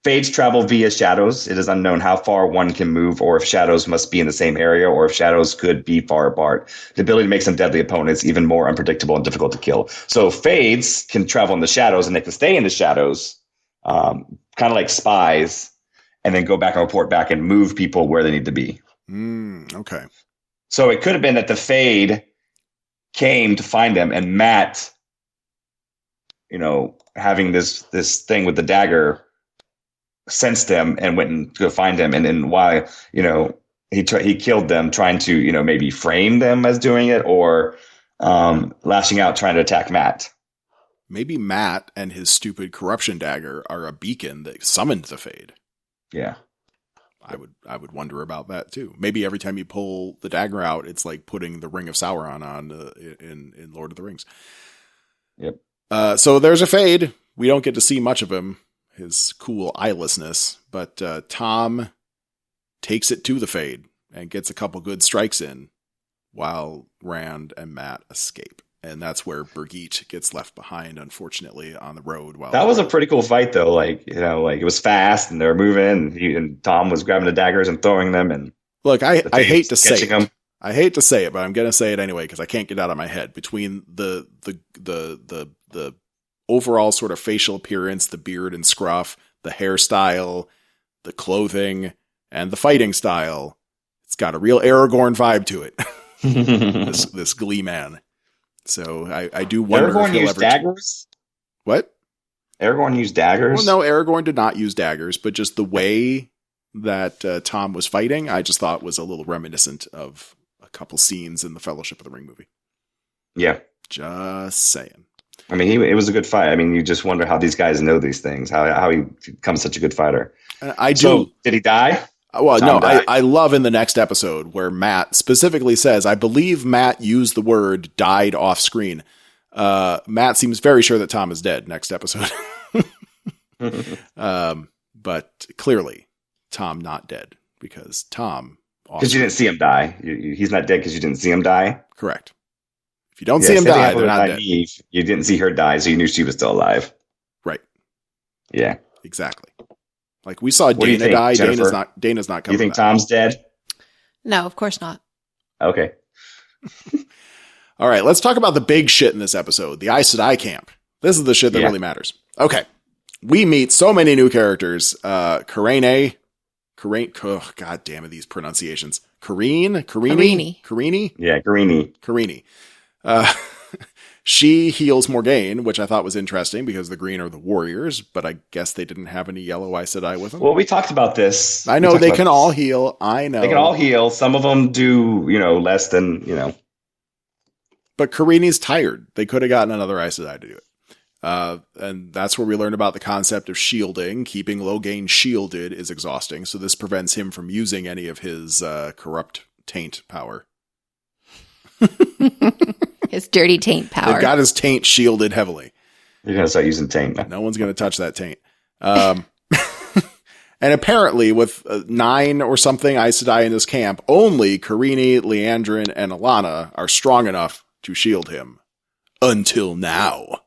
Fades travel via shadows. It is unknown how far one can move, or if shadows must be in the same area, or if shadows could be far apart. The ability to make some deadly opponents even more unpredictable and difficult to kill. So Fades can travel in the shadows, and they can stay in the shadows, kind of like spies, and then go back and report back and move people where they need to be. Okay. So it could have been that the Fade came to find them, and Matt, having this thing with the dagger, sensed them and went and go find them. And then why, he killed them trying to, maybe frame them as doing it, or lashing out trying to attack Matt. Maybe Matt and his stupid corruption dagger are a beacon that summoned the Fade. Yeah. I would wonder about that too. Maybe every time you pull the dagger out, it's like putting the Ring of Sauron on in Lord of the Rings. Yep. So there's a Fade. We don't get to see much of him, his cool eyelessness, but Tom takes it to the Fade and gets a couple good strikes in while Rand and Matt escape. And that's where Brigitte gets left behind, unfortunately, on the road. That was a pretty cool fight, though. Like it was fast, and they were moving, and Tom was grabbing the daggers and throwing them. And look, I hate to say it. I hate to say it, but I'm going to say it anyway because I can't get out of my head. Between the overall sort of facial appearance, the beard and scruff, the hairstyle, the clothing, and the fighting style, it's got a real Aragorn vibe to it. this Glee man. So I do wonder Aragorn if he'll used daggers? What? Aragorn used daggers? Well, no, Aragorn did not use daggers, but just the way that Tom was fighting, I just thought was a little reminiscent of a couple scenes in the Fellowship of the Ring movie. Yeah. Just saying. I mean, it was a good fight. I mean, you just wonder how these guys know these things, how he becomes such a good fighter. I do. So, did he die? Well, no, I love in the next episode where Matt specifically says, I believe Matt used the word died off screen. Matt seems very sure that Tom is dead next episode. But clearly Tom not dead because Tom. Because you didn't see him die. He's not dead because you didn't see him die. Correct. If you don't see them same thing die, happened they're with not dead. Nynaeve. You didn't see her die, so you knew she was still alive. Right. Yeah. Exactly. Like we saw What do you Dana think, die. Jennifer? Dana's not Do you coming think back. Tom's dead? No, of course not. Okay. All right, let's talk about the big shit in this episode, the Aes Sedai camp. This is the shit that really matters. Okay. We meet so many new characters. Karene. Oh, God damn it, these pronunciations. Karini? Yeah, Karini. Karini. She heals Morgaine, which I thought was interesting because the green are the warriors, but I guess they didn't have any yellow Aes Sedai with them. Well, we talked about this. I know they can all heal. I know. They can all heal. Some of them do, less than, But Karini's tired. They could have gotten another Aes Sedai to do it. And that's where we learn about the concept of shielding. Keeping Logain shielded is exhausting, so this prevents him from using any of his corrupt taint power. His dirty taint power. They've got his taint shielded heavily. You're going to start using taint. No one's going to touch that taint. And apparently, with 9 or something Aes Sedai in this camp, only Karini, Liandrin, and Alana are strong enough to shield him. Until now.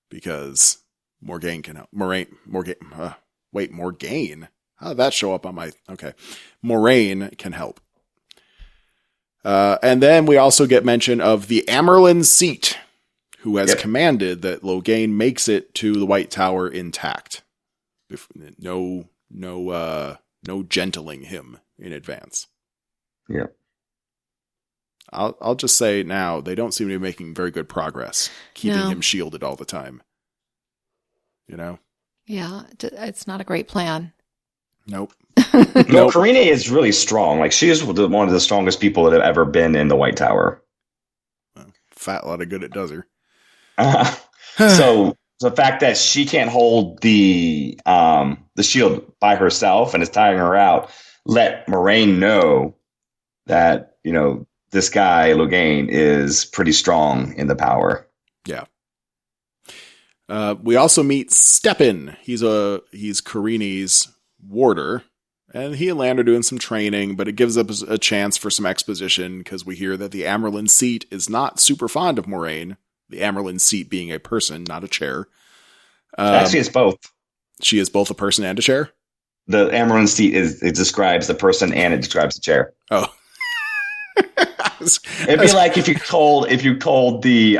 Because Morgaine can help. Morgaine. How did that show up on my... Okay. Moraine can help. And then we also get mention of the Amerlin Seat, who has commanded that Logain makes it to the White Tower intact. No gentling him in advance. Yeah. I'll just say now, they don't seem to be making very good progress, keeping him shielded all the time. Yeah, it's not a great plan. Nope. No, Karine is really strong. Like, she is one of the strongest people that have ever been in the White Tower. Well, fat lot of good it does her. So the fact that she can't hold the shield by herself and is tiring her out, let Moraine know that, this guy, Logain, is pretty strong in the power. Yeah. We also meet Steppen. He's Karini's warder, and he and Lan are doing some training, but it gives us a chance for some exposition because we hear that the Amerlin Seat is not super fond of Moraine. The Amerlin Seat being a person, not a chair. Actually, it's both. She is both a person and a chair? The Amerlin Seat it describes the person and it describes the chair. Oh. It'd be like if you told the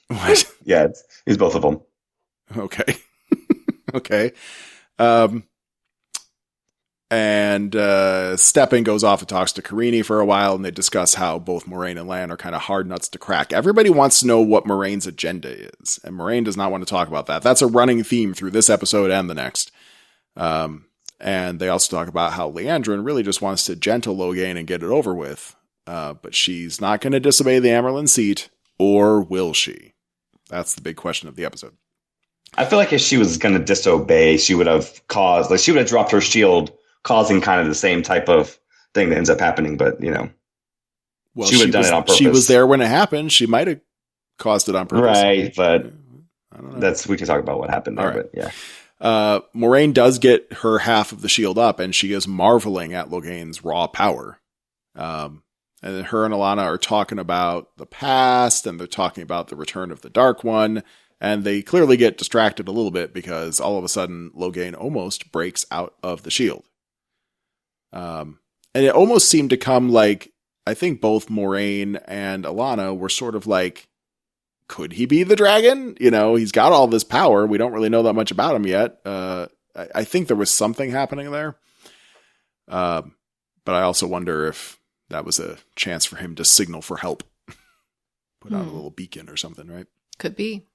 what? Yeah, it's both of them. Okay. Okay. And Steppen goes off and talks to Karini for a while, and they discuss how both Moraine and Lan are kind of hard nuts to crack. Everybody wants to know what Moraine's agenda is, and Moraine does not want to talk about that. That's a running theme through this episode and the next. And they also talk about how Liandrin really just wants to gentle Logain and get it over with. But she's not going to disobey the Amerlin Seat, or will she? That's the big question of the episode. I feel like if she was going to disobey, she would have dropped her shield, causing kind of the same type of thing that ends up happening. But, well, she would have done it on purpose. She was there when it happened. She might have caused it on purpose. Right, but I don't know. we can talk about what happened there. All right. But yeah. Moraine does get her half of the shield up, and she is marveling at Logain's raw power. And then her and Alana are talking about the past, and they're talking about the return of the Dark One, and they clearly get distracted a little bit because all of a sudden Logain almost breaks out of the shield. And it almost seemed to come like, I think both Moraine and Alana were sort of like, could he be the dragon? He's got all this power. We don't really know that much about him yet. I think there was something happening there. But I also wonder if that was a chance for him to signal for help. Put out a little beacon or something, right? Could be.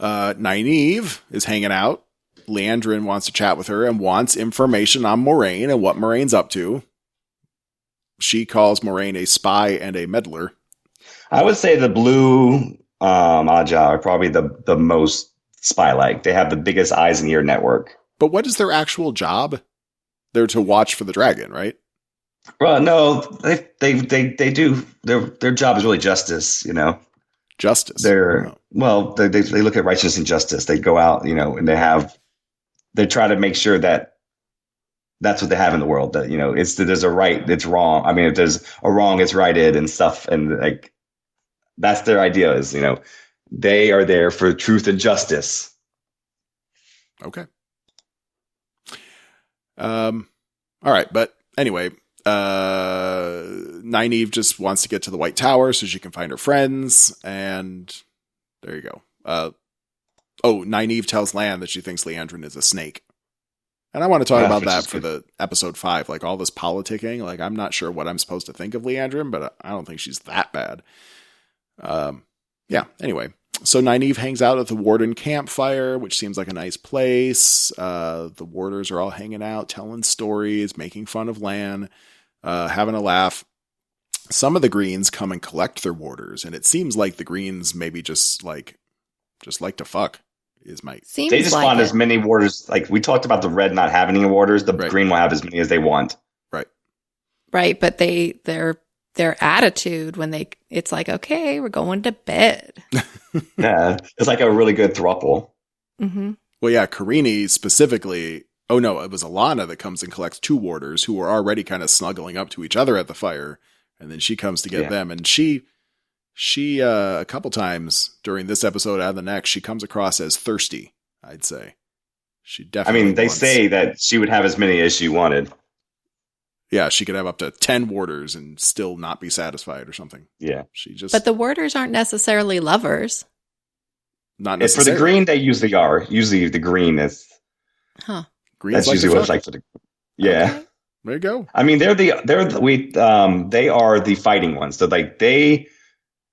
Nynaeve is hanging out. Liandrin wants to chat with her and wants information on Moraine and what Moraine's up to. She calls Moraine a spy and a meddler. I would say the blue Aja are probably the most spy-like. They have the biggest eyes and ear network. But what is their actual job? They're to watch for the dragon, right? Well, no, they do. Their job is really justice, Justice. They look at righteousness and justice. They go out, and they try to make sure that that's what they have in the world. That, there's a right, it's wrong. I mean, if there's a wrong, it's righted and stuff. And like, that's their idea is, they are there for truth and justice. Okay. All right. But anyway, Nynaeve just wants to get to the White Tower so she can find her friends. And there you go. Nynaeve tells Lan that she thinks Leandrin is a snake. And I want to talk about that for the episode 5, like all this politicking. Like, I'm not sure what I'm supposed to think of Leandrin, but I don't think she's that bad. Anyway. So Nynaeve hangs out at the Warden campfire, which seems like a nice place. The warders are all hanging out, telling stories, making fun of Lan, having a laugh. Some of the Greens come and collect their warders, and it seems like the Greens maybe just like to fuck. Seems they just like want it. as many warders. Like we talked about the red not having any warders. The Right. green will have as many as they want. Right, but their attitude when it's like, okay, we're going to bed. Yeah, it's like a really good throuple. Mm-hmm. Well, yeah, Karini specifically. Oh no, it was Alana that comes and collects 2 warders who were already kind of snuggling up to each other at the fire, and then she comes to get them. And she a couple times during this episode and the next, she comes across as thirsty. I'd say she definitely. I mean, they say that she would have as many as she wanted. Yeah, she could have up to 10 warders and still not be satisfied or something. Yeah, But the warders aren't necessarily lovers. Not for necessarily. the green, they usually are. Usually, the green is. Greens That's like usually what it's like for the. Yeah. Okay. There you go. I mean, they are the fighting ones. So like they're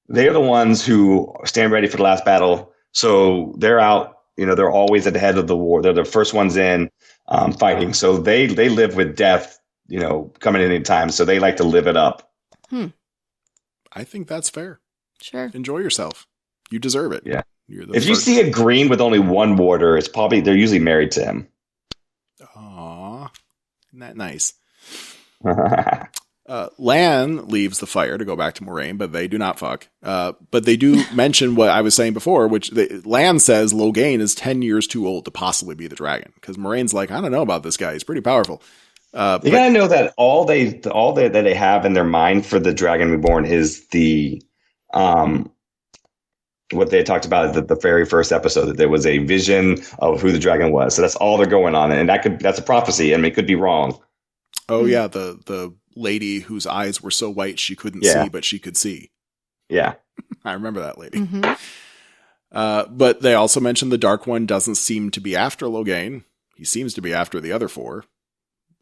the ones who stand ready for the last battle. So they're out. They're always at the head of the war. They're the first ones in fighting. So they live with death. Coming in any time. So they like to live it up. I think that's fair. Sure. Enjoy yourself. You deserve it. Yeah. If you see a green with only one warder, it's probably they're usually married to him. Aw, isn't that nice? Lan leaves the fire to go back to Moraine, but they do not fuck. But they do mention what I was saying before, which Lan says Logain is 10 years too old to possibly be the dragon. Because Moraine's like, I don't know about this guy. He's pretty powerful. You gotta know that all that they have in their mind for the Dragon Reborn is the what they talked about at the very first episode, that there was a vision of who the dragon was. So that's all they're going on, and that's a prophecy. I mean, it could be wrong. Oh yeah, the lady whose eyes were so white she couldn't see, but she could see. Yeah, I remember that lady. Mm-hmm. But they also mentioned the Dark One doesn't seem to be after Logain. He seems to be after the other 4.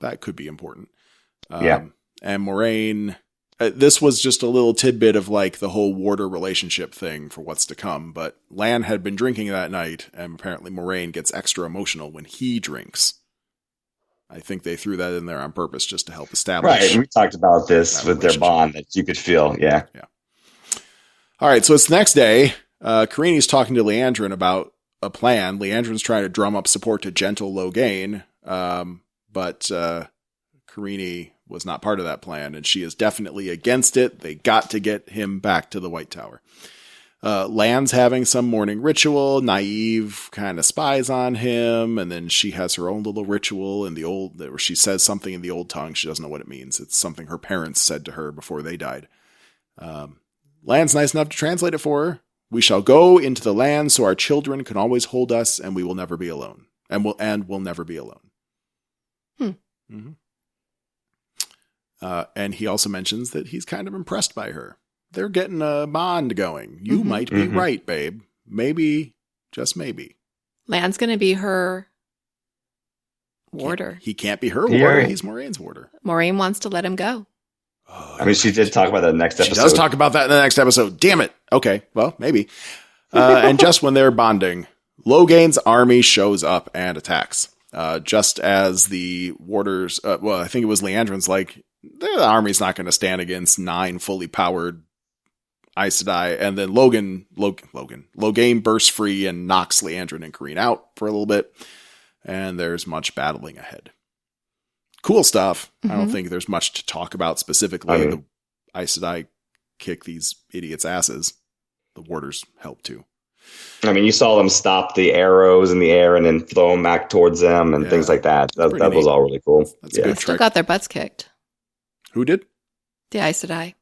That could be important. And Moraine, this was just a little tidbit of like the whole warder relationship thing for what's to come. But Lan had been drinking that night, and apparently Moraine gets extra emotional when he drinks. I think they threw that in there on purpose just to help establish. Right. We talked about this with their bond that you could feel. Yeah. Yeah. All right. So it's the next day. Karini's talking to Leandrin about a plan. Leandrin's trying to drum up support to gentle Logain. But Karini was not part of that plan, and she is definitely against it. They got to get him back to the White Tower. Lan's having some morning ritual. Nynaeve kind of spies on him, and then she has her own little ritual where she says something in the old tongue. She doesn't know what it means. It's something her parents said to her before they died. Lan's nice enough to translate it for her. We shall go into the land so our children can always hold us, and we will never be alone. And we'll never be alone. Mm-hmm. And he also mentions that he's kind of impressed by her. They're getting a bond going. You might be right, babe. Maybe, just maybe. Lan's going to be her warder. He can't be her warder. He's Moraine's warder. Moraine wants to let him go. Oh, I mean, she did talk about that next episode. She does talk about that in the next episode. Damn it. Okay, well, maybe. And just when they're bonding, Logain's army shows up and attacks. Just as the warders, I think it was Leandrin's like, the army's not going to stand against 9 fully powered Aes Sedai. And then Logain bursts free and knocks Leandrin and Karine out for a little bit. And there's much battling ahead. Cool stuff. I don't think there's much to talk about specifically. The Aes Sedai kick these idiots' asses. The warders help too. I mean, you saw them stop the arrows in the air and then throw them back towards them and things like that. That was all really cool. That's a good Still trick. got their butts kicked. Who did? The Aes Sedai.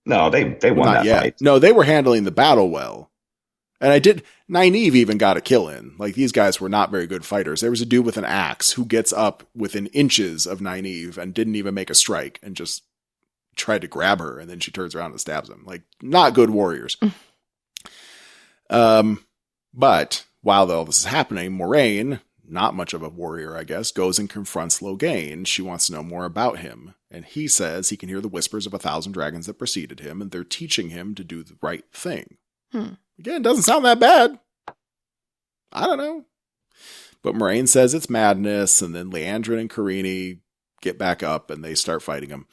No, they won Not that yet. fight. No, they were handling the battle well. And Nynaeve even got a kill in. Like, these guys were not very good fighters. There was a dude with an axe who gets up within inches of Nynaeve and didn't even make a strike and just tried to grab her, and then she turns around and stabs him. Like, not good warriors. But while all this is happening, Moiraine, not much of a warrior, I guess, goes and confronts Logain. She wants to know more about him. And he says he can hear the whispers of 1,000 dragons that preceded him, and they're teaching him to do the right thing. Again, doesn't sound that bad. I don't know. But Moiraine says it's madness, and then Liandrin and Carini get back up, and they start fighting him.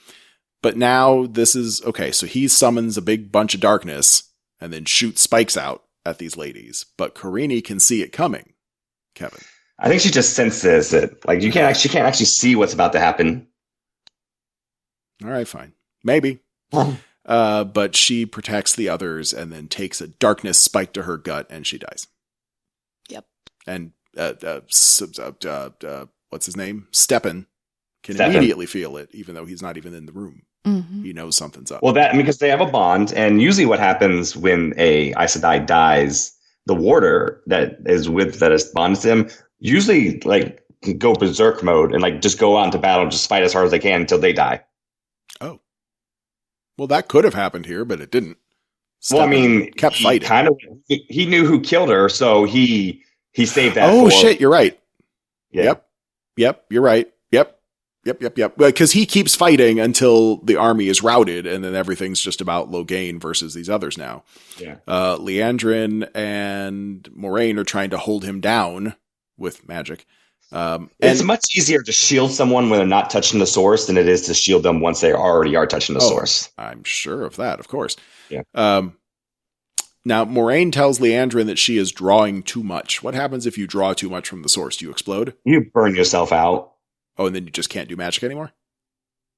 But now this is, okay, so he summons a big bunch of darkness, and then shoots spikes out at these ladies. But Carini can see it coming, Kevin. I think she just senses it. Like, she can't actually see what's about to happen. All right, fine. Maybe. But she protects the others and then takes a darkness spike to her gut, and she dies. Yep. And what's his name? Steppen can immediately feel it, even though he's not even in the room. Mm-hmm. He knows something's up. Well, because they have a bond, and usually what happens when a Aes Sedai dies, the warder that is bonded to him usually like go berserk mode and like just go out into battle, and just fight as hard as they can until they die. Oh. Well, that could have happened here, but it didn't. Well, I mean, kept fighting. He knew who killed her, so he saved that. Oh, shit, you're right. Yeah. Yep, you're right. Yep. Because he keeps fighting until the army is routed, and then everything's just about Logain versus these others now. Yeah. Liandrin and Moiraine are trying to hold him down with magic. It's much easier to shield someone when they're not touching the source than it is to shield them once they already are touching the source. I'm sure of that, of course. Yeah. Now, Moiraine tells Liandrin that she is drawing too much. What happens if you draw too much from the source? Do you explode? You burn yourself out. Oh, and then you just can't do magic anymore?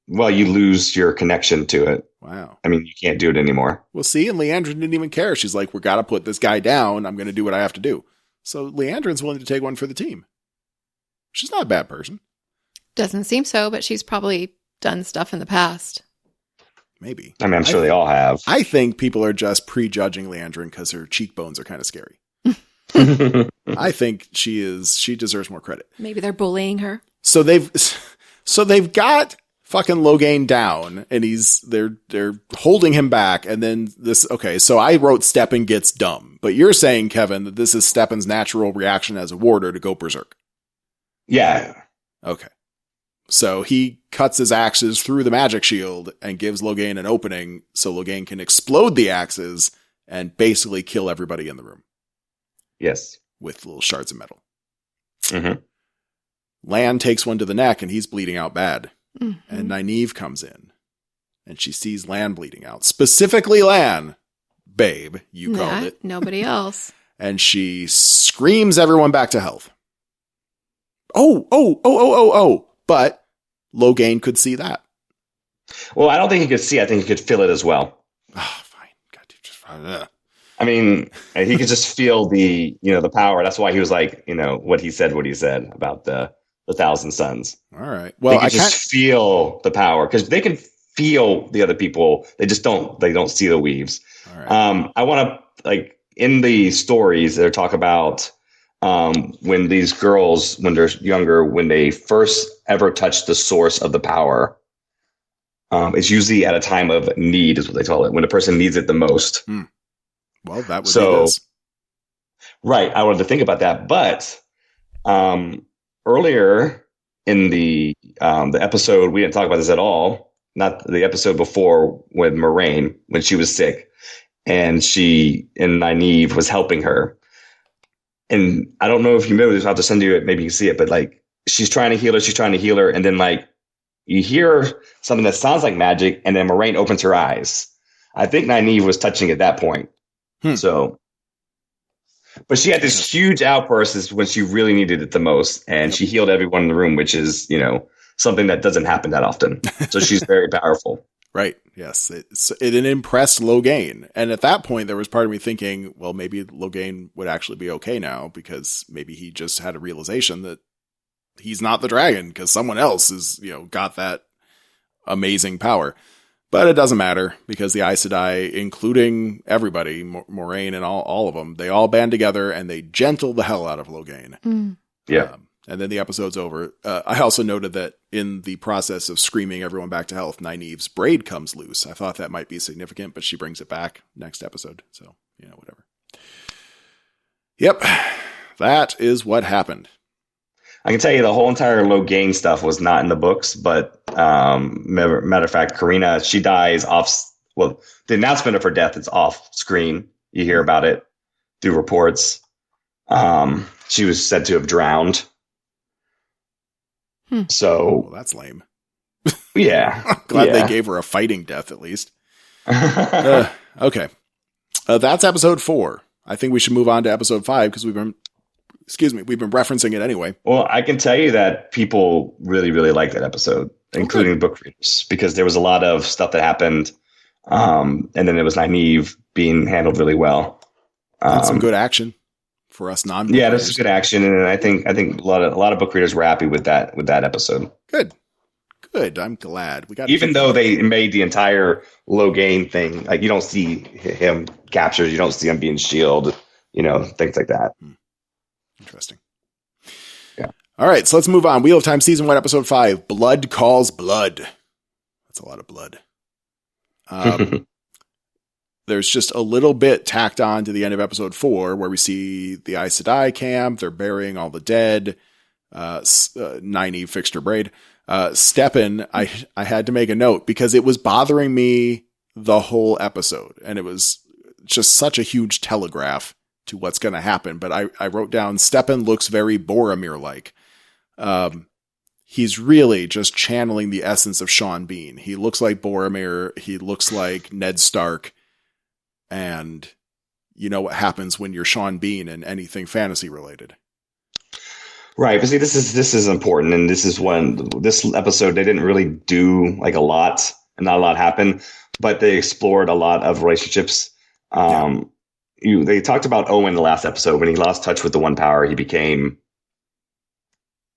Well, you lose your connection to it. Wow. I mean, you can't do it anymore. Well, see, and Liandrin didn't even care. She's like, we got to put this guy down. I'm going to do what I have to do. So Leandrin's willing to take one for the team. She's not a bad person. Doesn't seem so, but she's probably done stuff in the past. Maybe. I mean, I'm sure they all have. I think people are just prejudging Liandrin because her cheekbones are kind of scary. I think she deserves more credit. Maybe they're bullying her. So they've got fucking Logain down, and they're holding him back, and then okay, so I wrote Steppen gets dumb, but you're saying, Kevin, that this is Steppen's natural reaction as a warder to go berserk. Yeah. Okay. So he cuts his axes through the magic shield and gives Logain an opening so Logain can explode the axes and basically kill everybody in the room. Yes. With little shards of metal. Mm-hmm. Lan takes one to the neck and he's bleeding out bad. Mm-hmm. And Nynaeve comes in and she sees Lan bleeding out. Specifically Lan. Babe, you called it. Nobody else. And she screams everyone back to health. Oh. But Logain could see that. Well, I don't think he could see. I think he could feel it as well. Oh, fine. God, dude, just fine. I mean, he could just feel the power. That's why he was like, what he said about the 1,000 suns. All right. Well, I just feel the power because they can feel the other people. They just don't. They don't see the weaves. All right. I want to in the stories they talk about when these girls, when they're younger, when they first ever touch the source of the power. It's usually at a time of need, is what they call it, when a person needs it the most. Well, that would be this. Right. I wanted to think about that. But earlier in the episode, we didn't talk about this at all. Not the episode before with Moiraine, when she was sick and Nynaeve was helping her. And I don't know if you know this, I'll have to send you it. Maybe you can see it, but she's trying to heal her. And then you hear something that sounds like magic. And then Moiraine opens her eyes. I think Nynaeve was touching at that point. So, but she had this huge outburst when she really needed it the most, and she healed everyone in the room, which is, something that doesn't happen that often. So she's very powerful. Right. Yes. It impressed Logain. And at that point, there was part of me thinking, well, maybe Logain would actually be okay now because maybe he just had a realization that he's not the dragon because someone else is, got that amazing power. But it doesn't matter because the Aes Sedai, including everybody, Moraine and all of them, they all band together and they gentle the hell out of Logain. Mm. Yeah. And then the episode's over. I also noted that in the process of screaming everyone back to health, Nynaeve's braid comes loose. I thought that might be significant, but she brings it back next episode. So, whatever. Yep. That is what happened. I can tell you the whole entire Logain stuff was not in the books, but matter of fact, Karina, she dies off. Well, the announcement of her death is off screen. You hear about it through reports. She was said to have drowned. So well, that's lame. Yeah. I'm glad they gave her a fighting death at least. Okay. That's episode 4. I think we should move on to episode 5 because we've been referencing it anyway. Well, I can tell you that people really, really like that episode, including book readers, because there was a lot of stuff that happened. And then it was Nynaeve being handled really well. And some good action for us non-book Yeah, readers. this is good action. And I think a lot of book readers were happy with that episode. Good. I'm glad. Even though they made the entire Logain thing, like you don't see him captured, you don't see him being shielded, things like that. Interesting. Yeah. All right, so let's move on. Wheel of Time, Season 1, Episode 5, Blood Calls Blood. That's a lot of blood. There's just a little bit tacked on to the end of Episode 4 where we see the Aes Sedai camp. They're burying all the dead. Nynaeve fixed her braid. Steppen, I had to make a note because it was bothering me the whole episode. And it was just such a huge telegraph to what's going to happen. But I wrote down, Steppen looks very Boromir-like. He's really just channeling the essence of Sean Bean. He looks like Boromir. He looks like Ned Stark. And you know what happens when you're Sean Bean and anything fantasy related. Right. But see, this is important. And this is when this episode, they didn't really do like a lot and not a lot happened, but they explored a lot of relationships. They talked about Owen in the last episode. When he lost touch with the One Power, he became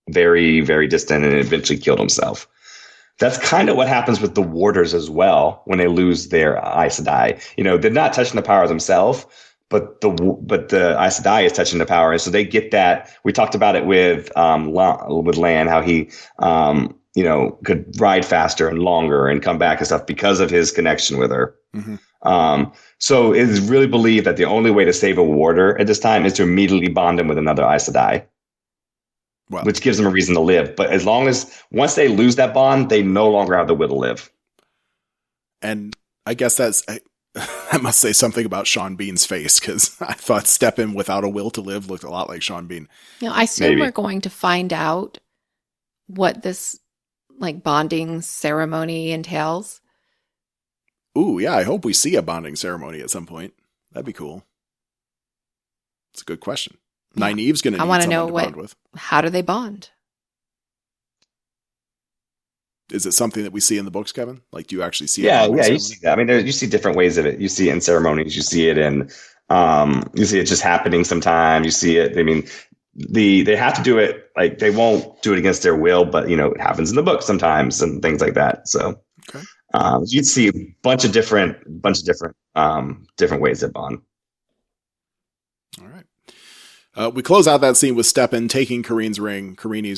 very, very distant and eventually killed himself. That's kind of what happens with the Warders as well when they lose their Aes Sedai. They're not touching the power themselves, but the Aes Sedai is touching the power, and so they get that. We talked about it with Lan, how he could ride faster and longer and come back and stuff because of his connection with her. Mm-hmm. So it is really believed that the only way to save a Warder at this time is to immediately bond him with another Aes Sedai. Well, which gives them a reason to live. But once they lose that bond, they no longer have the will to live. And I guess that must say something about Sean Bean's face, because I thought Steppen without a will to live looked a lot like Sean Bean. I assume we're going to find out what this bonding ceremony entails. Ooh, yeah, I hope we see a bonding ceremony at some point. That'd be cool. It's a good question. Yeah. Nynaeve's going to need someone to bond with. How do they bond? Is it something that we see in the books, Kevin? Do you actually see it? Yeah, you see that. I mean, you see different ways of it. You see it in ceremonies. You see it in, you see it just happening sometime. You see it. I mean, they have to do it. They won't do it against their will, but it happens in the book sometimes and things like that. So, okay. You'd see a bunch of different ways that bond. All right. We close out that scene with Steppen taking Karini's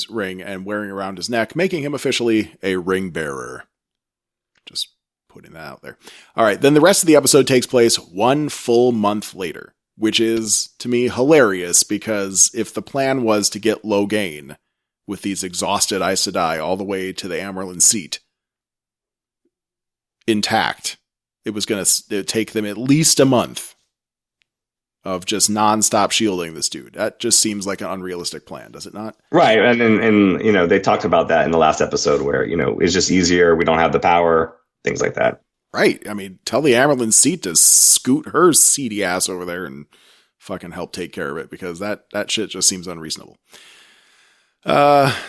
ring and wearing it around his neck, making him officially a ring bearer. Just putting that out there. All right. Then the rest of the episode takes place 1 full month later, which is to me hilarious because if the plan was to get Logain with these exhausted Aes Sedai all the way to the Amyrlin seat intact, it was going to take them at least a month of just nonstop shielding this dude. That just seems like an unrealistic plan, does it not? Right. And they talked about that in the last episode where, it's just easier. We don't have the power, things like that. Right. I mean, tell the Amyrlin seat to scoot her seedy ass over there and fucking help take care of it because that shit just seems unreasonable.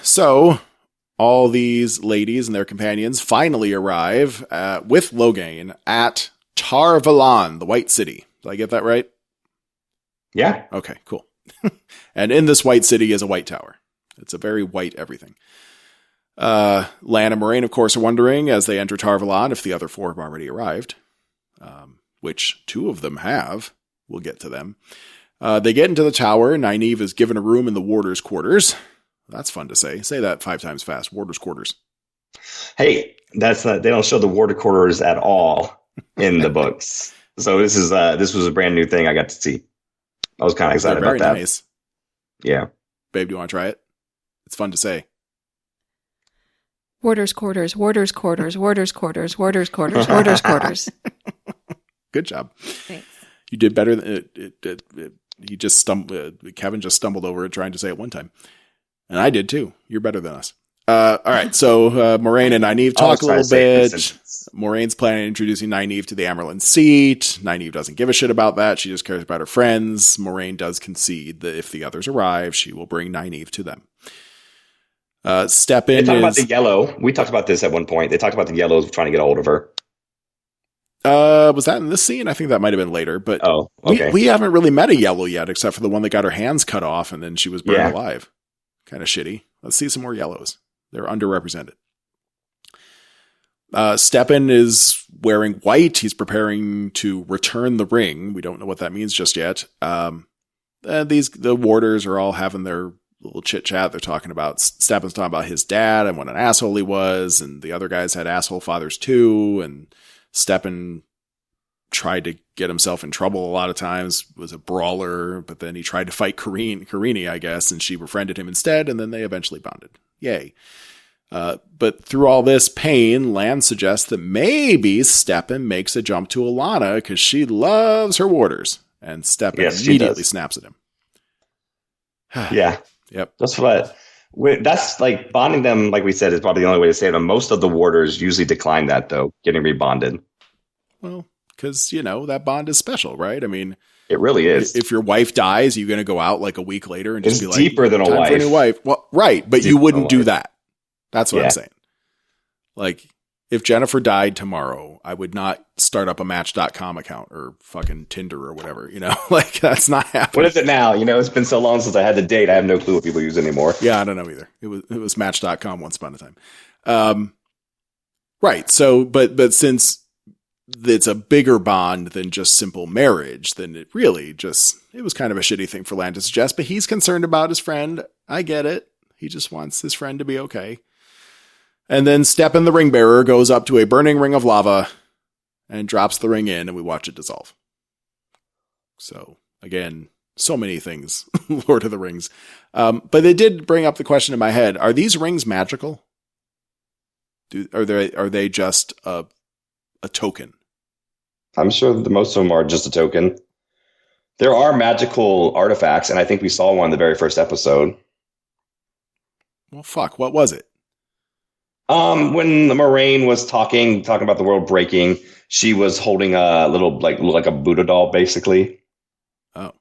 So all these ladies and their companions finally arrive with Loghain at Tar Valon, the White City. Did I get that right? Yeah. Okay, cool. And in this White City is a white tower. It's a very white everything. Lan and Moraine, of course, are wondering as they enter Tar Valon if the other four have already arrived, which two of them have. We'll get to them. They get into the tower. Nynaeve is given a room in the warder's quarters. That's fun to say. Say that 5 times fast. Warder's quarters. Hey, that's not, they don't show the warder quarters at all in the books. So this was a brand new thing I got to see. I was kind of excited about that. Nice. Yeah. Babe, do you want to try it? It's fun to say. Warder's quarters, warder's quarters, warder's quarters, warder's quarters, warder's quarters. Good job. Thanks. You did better than he just stumbled. Kevin just stumbled over it trying to say it one time. And I did too. You're better than us. All right. So Moraine and Nynaeve talk a little bit. Moraine's planning on introducing Nynaeve to the Amerlin seat. Nynaeve doesn't give a shit about that. She just cares about her friends. Moraine does concede that if the others arrive, she will bring Nynaeve to them. Step in. They talked about the yellow. We talked about this at one point. They talked about the yellows trying to get a hold of her. Was that in this scene? I think that might have been later, but okay. we haven't really met a yellow yet, except for the one that got her hands cut off and then she was burned alive. Kind of shitty. Let's see some more yellows. They're underrepresented. Steppen is wearing white. He's preparing to return the ring. We don't know what that means just yet. The warders are all having their little chit chat. They're talking about Steppen's talking about his dad and what an asshole he was, and the other guys had asshole fathers too. And Steppen tried to get himself in trouble a lot of times, was a brawler, but then he tried to fight Karini, I guess, and she befriended him instead, and then they eventually bonded. Yay. But through all this pain, Lan suggests that maybe Steppen makes a jump to Alana because she loves her warders. And Steppen immediately snaps at him. Yeah. Yep. That's like bonding them, like we said, is probably the only way to save them. Most of the warders usually decline that, though, getting rebonded. Well, because, that bond is special, right? I mean, it really is. If your wife dies, you're going to go out like a week later and just be like, deeper than a wife. For a new wife. Well, right. But you wouldn't do that. That's what I'm saying. Like, if Jennifer died tomorrow, I would not start up a Match.com account or fucking Tinder or whatever, like that's not happening. What is it now? It's been so long since I had the date. I have no clue what people use anymore. Yeah, I don't know either. It was Match.com once upon a time. Right. So, but since it's a bigger bond than just simple marriage, then it was kind of a shitty thing for Lan to suggest, but he's concerned about his friend. I get it. He just wants his friend to be okay. And then Steppen the ring bearer goes up to a burning ring of lava and drops the ring in, and we watch it dissolve. So, again, so many things, Lord of the Rings. But it did bring up the question in my head, are these rings magical? Are they just a token? I'm sure that most of them are just a token. There are magical artifacts, and I think we saw one in the very first episode. Well, fuck, what was it? When Moraine was talking about the world breaking, she was holding a little, like a Buddha doll, basically. Oh.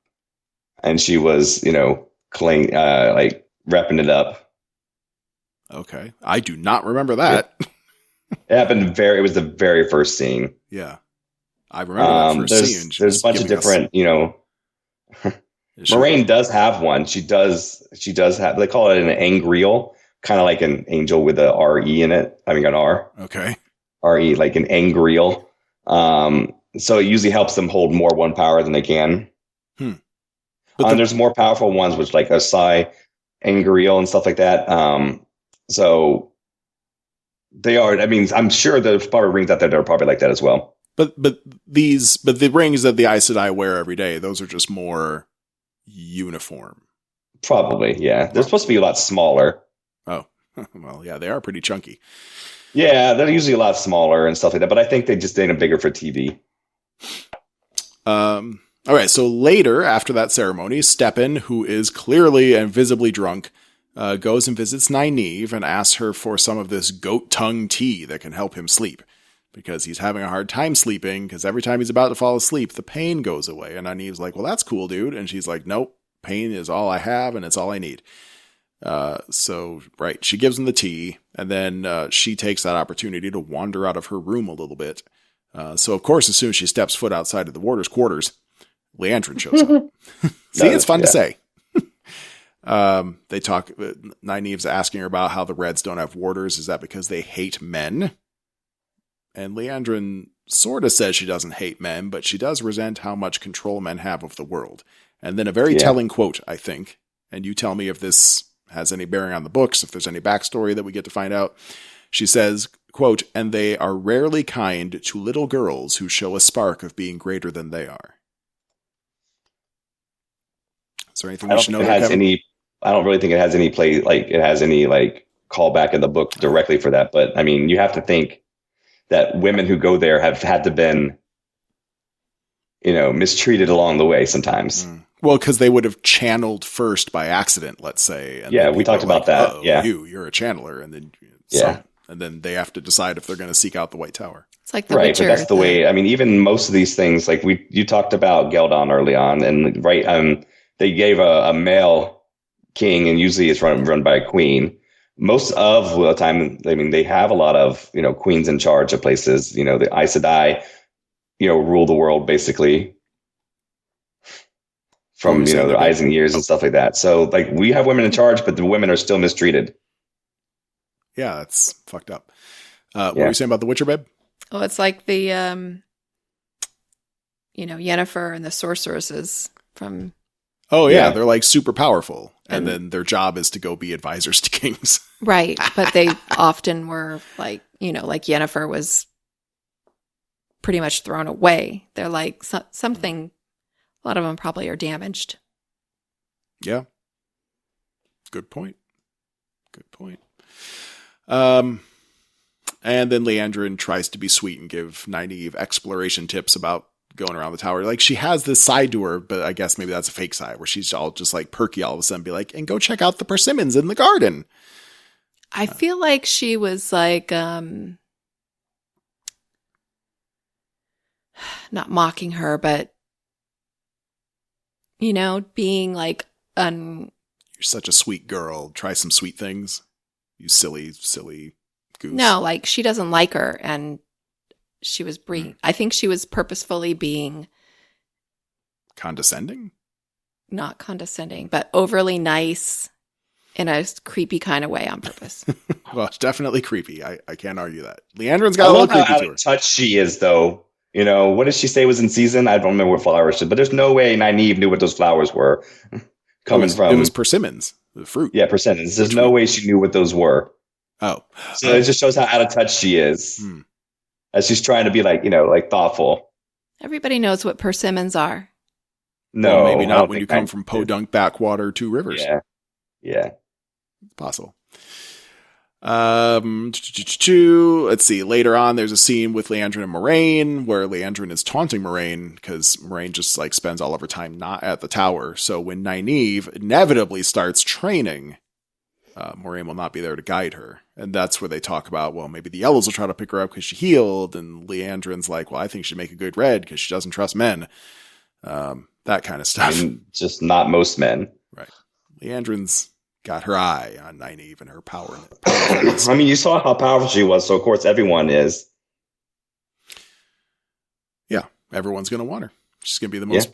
And she was, wrapping it up. Okay. I do not remember that. It was the very first scene. Yeah. I remember that first scene. There's a bunch of different, Moraine does have one. She does have, they call it an angreal. Kind of like an angel with a R-E in it. I mean, an R. Okay. R-E, like an angreal. So it usually helps them hold more one power than they can. But there's more powerful ones, which like a Psi angreal and stuff like that. So they are, I'm sure there's probably rings out there that are probably like that as well. But the rings that the Aes Sedai wear every day, those are just more uniform. Probably, yeah. They're supposed to be a lot smaller. Oh, well, yeah, they are pretty chunky. Yeah, they're usually a lot smaller and stuff like that, but I think they just made them bigger for TV. All right, so later, after that ceremony, Steppen, who is clearly and visibly drunk, goes and visits Nynaeve and asks her for some of this goat tongue tea that can help him sleep, because he's having a hard time sleeping, because every time he's about to fall asleep, the pain goes away. And Nynaeve's like, well, that's cool, dude. And she's like, nope, pain is all I have, and it's all I need. Right, she gives him the tea, and then she takes that opportunity to wander out of her room a little bit. So, of course, as soon as she steps foot outside of the warder's quarters, Leandrin shows up. See, it's fun to say. They talk, Nynaeve's asking her about how the Reds don't have warders. Is that because they hate men? And Leandrin sort of says she doesn't hate men, but she does resent how much control men have of the world. And then a very telling quote, I think, and you tell me if this has any bearing on the books, if there's any backstory that we get to find out. She says, quote, "And they are rarely kind to little girls who show a spark of being greater than they are." Is there anything we should know? I don't really think it has any callback in the book directly for that. But I mean, you have to think that women who go there have had to been, mistreated along the way sometimes. Well, because they would have channeled first by accident, let's say. And we talked about that. Yeah, you're a channeler, and then and then they have to decide if they're going to seek out the White Tower. It's like the Witcher. But that's the way. I mean, even most of these things, like you talked about Geldon early on, and they gave a male king, and usually it's run by a queen. Most of the time, I mean, they have a lot of queens in charge of places. The Aes Sedai, rule the world basically from their eyes and ears and stuff like that. So like we have women in charge, but the women are still mistreated. Yeah, that's fucked up. What were you saying about the Witcher, babe? Oh, it's like the Yennefer and the sorceresses from. Oh yeah, they're like super powerful, and then their job is to go be advisors to kings. Right, but they often were like Yennefer was pretty much thrown away. They're like something. A lot of them probably are damaged. Yeah. Good point. And then Leandrin tries to be sweet and give Nynaeve exploration tips about going around the tower. Like, she has this side to her, but I guess maybe that's a fake side where she's all just like perky all of a sudden, be like, and go check out the persimmons in the garden. I feel like she was like, not mocking her, but being like, you're such a sweet girl. Try some sweet things. You silly, silly goose. No, like she doesn't like her, and she was I think she was purposefully being condescending. Not condescending, but overly nice in a creepy kind of way on purpose. Well, it's definitely creepy. I can't argue that. Leandrin's got a little creepy to her. How touch she is, though. What did she say was in season? I don't remember what flowers, but there's no way Nynaeve knew what those flowers were coming from. It was persimmons, the fruit. Yeah, persimmons. There's no way she knew what those were. Oh. So it just shows how out of touch she is. As she's trying to be like thoughtful. Everybody knows what persimmons are. No, well, maybe not when you come from Podunk Backwater, Two Rivers. Yeah. It's possible. Let's see. Later on, there's a scene with Leandrin and Moraine where Leandrin is taunting Moraine because Moraine just like spends all of her time not at the tower. So when Nynaeve inevitably starts training, Moraine will not be there to guide her. And that's where they talk about, well, maybe the Yellows will try to pick her up because she healed. And Leandrin's like, well, I think she'd make a good Red because she doesn't trust men. That kind of stuff. And just not most men. Right. Leandrin's got her eye on Nynaeve and her power. I mean, you saw how powerful she was, so of course everyone is. Yeah, everyone's going to want her. She's going to be the most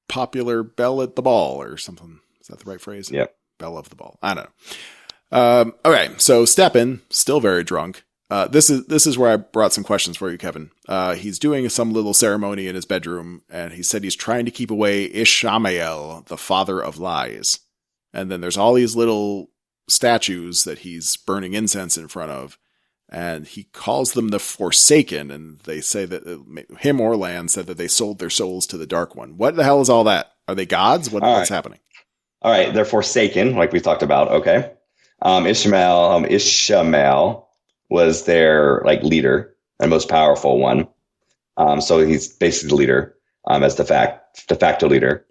popular belle at the ball or something. Is that the right phrase? Yeah. Belle of the ball. I don't know. Okay, so Steppen, still very drunk. This is where I brought some questions for you, Kevin. He's doing some little ceremony in his bedroom, and he said he's trying to keep away Ishmael, the father of lies. And then there's all these little statues that he's burning incense in front of, and he calls them the Forsaken, and they say that him or Lan said that they sold their souls to the Dark One. What the hell is all that? Are they gods? What's happening? All right, they're Forsaken, like we talked about. Okay, Ishmael was their leader and most powerful one. So he's basically the leader, as de facto leader.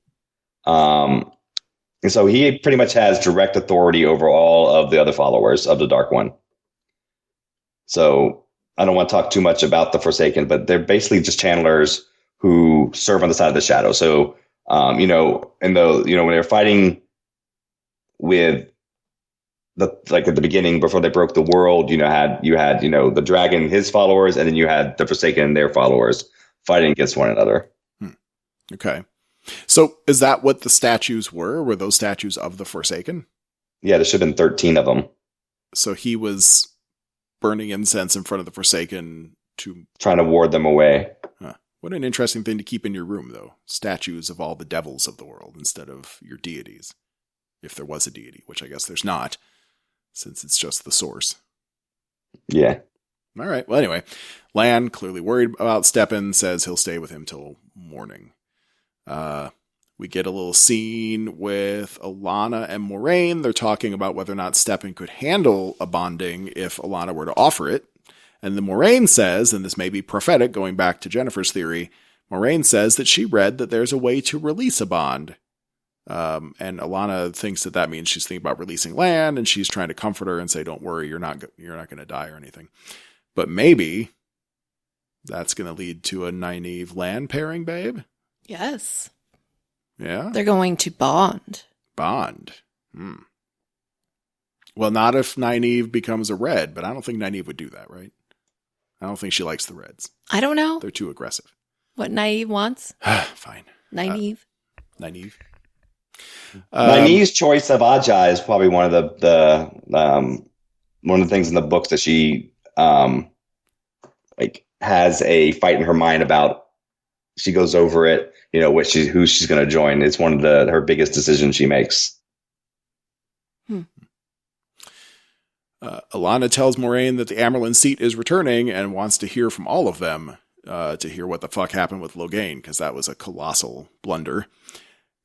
And so he pretty much has direct authority over all of the other followers of the Dark One. So I don't want to talk too much about the Forsaken, but they're basically just channelers who serve on the side of the shadow. So, when they're fighting with like at the beginning before they broke the world, you had the dragon, his followers, and then you had the Forsaken and their followers fighting against one another. Okay. So is that what the statues were? Were those statues of the Forsaken? Yeah, there should have been 13 of them. So he was burning incense in front of the Forsaken to... trying to ward them away. Huh. What an interesting thing to keep in your room, though. Statues of all the devils of the world instead of your deities. If there was a deity, which I guess there's not, since it's just the source. Yeah. All right. Well, anyway, Lan, clearly worried about Steppen, says he'll stay with him till morning. We get a little scene with Alana and Moraine. They're talking about whether or not Steppen could handle a bonding if Alana were to offer it. And then Moraine says, and this may be prophetic, going back to Jennifer's theory, Moraine says that she read that there's a way to release a bond. And Alana thinks that means she's thinking about releasing Lan, and she's trying to comfort her and say, don't worry, you're not going to die or anything. But maybe that's going to lead to a Nynaeve Lan pairing, babe? Yes. Yeah? They're going to bond. Bond. Well, not if Nynaeve becomes a red, but I don't think Nynaeve would do that, right? I don't think she likes the reds. I don't know. They're too aggressive. What Nynaeve wants? Fine. Nynaeve. Nynaeve. Nynaeve's choice of Ajah is probably one of the things in the books that she has a fight in her mind about. She goes over it, who she's going to join. It's one of her biggest decisions she makes. Alana tells Moraine that the Amerlin seat is returning and wants to hear from all of them to hear what the fuck happened with Logain, because that was a colossal blunder.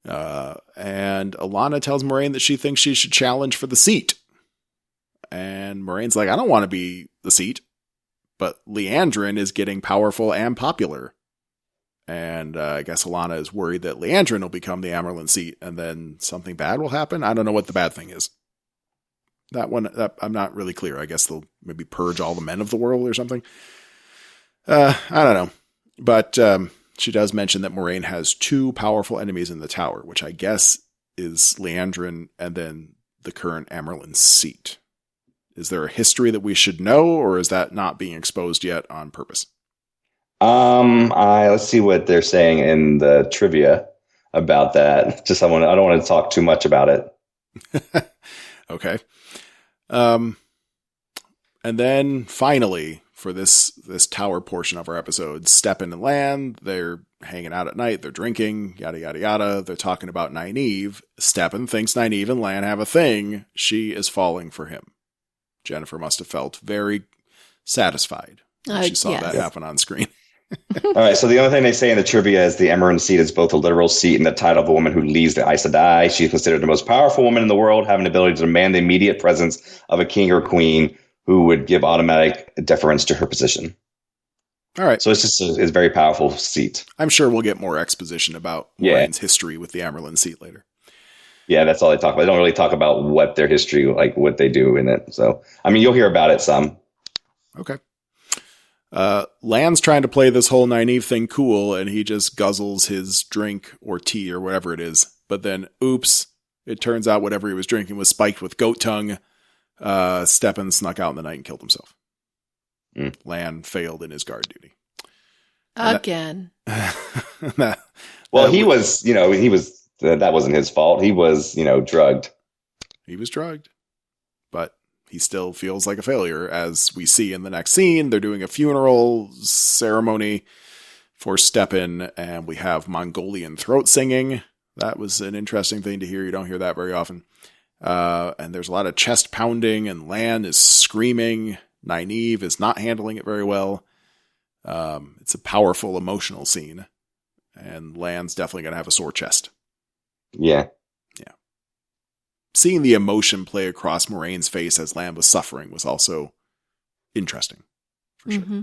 And Alana tells Moraine that she thinks she should challenge for the seat. And Moraine's like, I don't want to be the seat. But Leandrin is getting powerful and popular. And I guess Alana is worried that Leandrin will become the Amerlin seat and then something bad will happen. I don't know what the bad thing is. That one, I'm not really clear. I guess they'll maybe purge all the men of the world or something. I don't know. But she does mention that Moraine has two powerful enemies in the tower, which I guess is Leandrin and then the current Amerlin seat. Is there a history that we should know, or is that not being exposed yet on purpose? Let's see what they're saying in the trivia about that. I don't want to talk too much about it. Okay. And then finally, for this tower portion of our episode, Steppen and Lan, they're hanging out at night, they're drinking, yada, yada, yada. They're talking about Nynaeve. Steppen thinks Nynaeve and Lan have a thing. She is falling for him. Jennifer must have felt very satisfied when she saw that happen on screen. All right, so the only thing they say in the trivia is the Emerald seat is both a literal seat and the title of a woman who leads the Aes Sedai. She's considered the most powerful woman in the world, having the ability to demand the immediate presence of a king or queen who would give automatic deference to her position. All right. So it's a very powerful seat. I'm sure we'll get more exposition about Moraine's history with the Amerlin seat later. Yeah, that's all they talk about. They don't really talk about what their history, like what they do in it. So, I mean, you'll hear about it some. Okay. Lan's trying to play this whole Nynaeve thing cool, and he just guzzles his drink or tea or whatever it is. But then, oops, it turns out whatever he was drinking was spiked with goat tongue. Steppen snuck out in the night and killed himself. Lan failed in his guard duty. Again. That wasn't his fault. He was, drugged. He was drugged. But he still feels like a failure, as we see in the next scene. They're doing a funeral ceremony for Steppen, and we have Mongolian throat singing. That was an interesting thing to hear. You don't hear that very often. And there's a lot of chest pounding, and Lan is screaming. Nynaeve is not handling it very well. It's a powerful, emotional scene. And Lan's definitely going to have a sore chest. Yeah. Yeah. Seeing the emotion play across Moraine's face as Lan was suffering was also interesting. For sure. Mm-hmm.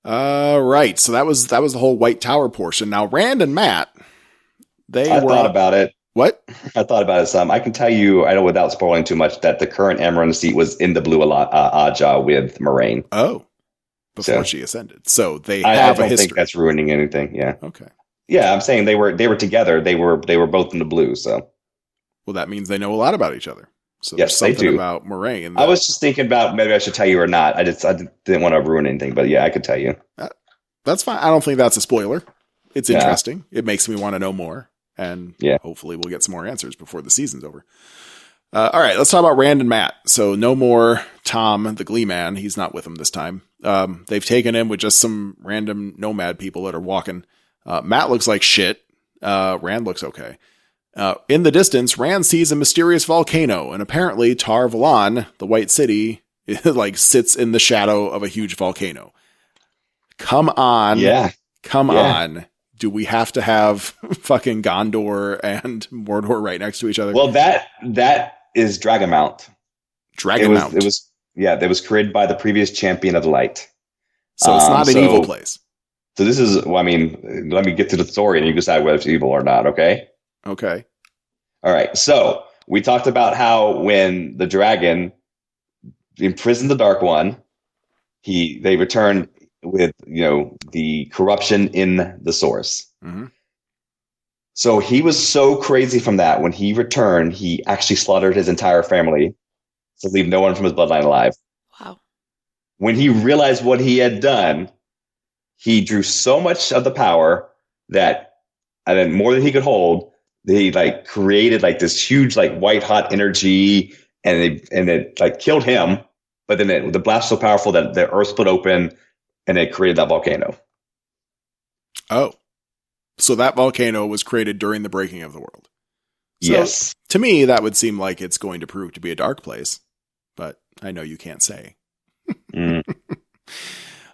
Yeah. Right. So that was the whole White Tower portion. Now, Rand and Matt, I thought about it. What? I thought about it some. I can tell you, I know without spoiling too much, that the current Amerlin seat was in the blue Ajah with Moraine. Oh. Before she ascended. So they have a history. I don't think that's ruining anything. Yeah. Okay. Yeah, I'm saying they were together. They were both in the blue. So. Well, that means they know a lot about each other. So Yes, there's they something do. about Moraine. I was just thinking about maybe I should tell you or not. I didn't want to ruin anything, but yeah, I could tell you. That's fine. I don't think that's a spoiler. It's Yeah. interesting. It makes me want to know more. And Yeah. hopefully we'll get some more answers before the season's over. All right, let's talk about Rand and Matt. So no more Tom, the Glee Man. He's not with them this time. They've taken him with just some random nomad people that are walking. Matt looks like shit. Rand looks okay. In the distance, Rand sees a mysterious volcano, and apparently Tar Valon, the White City, like sits in the shadow of a huge volcano. Come on. Yeah. Come Yeah. on. Do we have to have fucking Gondor and Mordor right next to each other? Well, that is Dragonmount. Dragonmount. It was created by the previous champion of the light. So it's not an evil place. So this is, well, I mean, let me get to the story and you decide whether it's evil or not, okay? Okay. All right. So we talked about how when the dragon imprisoned the Dark One, they returned with, the corruption in the source. Mm-hmm. So he was so crazy from that. When he returned, he actually slaughtered his entire family to leave no one from his bloodline alive. Wow. When he realized what he had done, he drew so much of the power that, and then more than he could hold, they created this huge white hot energy, and it killed him. But then the blast was so powerful that the earth split open, and it created that volcano. Oh. So that volcano was created during the breaking of the world. So, yes. To me, that would seem like it's going to prove to be a dark place, but I know you can't say. Mm.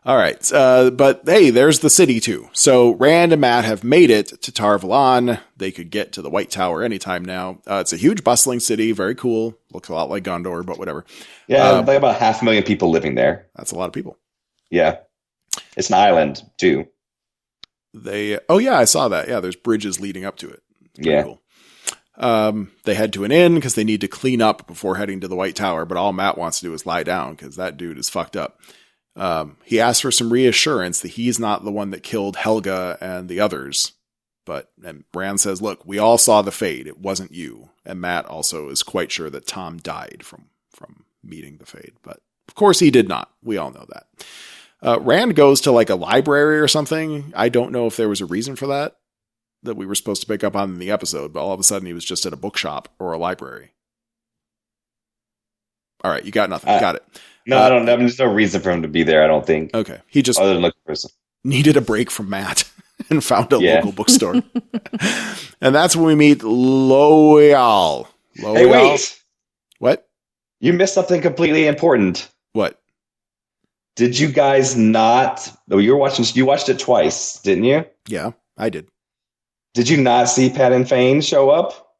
All right. But hey, there's the city too. So Rand and Matt have made it to Tar Valon. They could get to the White Tower anytime now. It's a huge bustling city. Very cool. Looks a lot like Gondor, but whatever. Yeah, about 500,000 people living there. That's a lot of people. Yeah. It's an island too. Oh yeah, I saw that. Yeah, there's bridges leading up to it. Yeah. Cool. They head to an inn because they need to clean up before heading to the White Tower, but all Matt wants to do is lie down because that dude is fucked up. He asks for some reassurance that he's not the one that killed Helga and the others. And Rand says, look, we all saw the Fade. It wasn't you. And Matt also is quite sure that Tom died from meeting the Fade. But of course he did not. We all know that. Rand goes to a library or something. I don't know if there was a reason for that we were supposed to pick up on in the episode, but all of a sudden he was just at a bookshop or a library. All right, you got nothing. Got it. No, I don't know. There's no reason for him to be there, I don't think. Okay. He just other than looking for some. Needed a break from Matt and found a local bookstore. And that's when we meet Loyal. Hey, wait. What? You missed something completely important. What? Did you guys not? You watched it twice, didn't you? Yeah, I did. Did you not see Pat and Fane show up?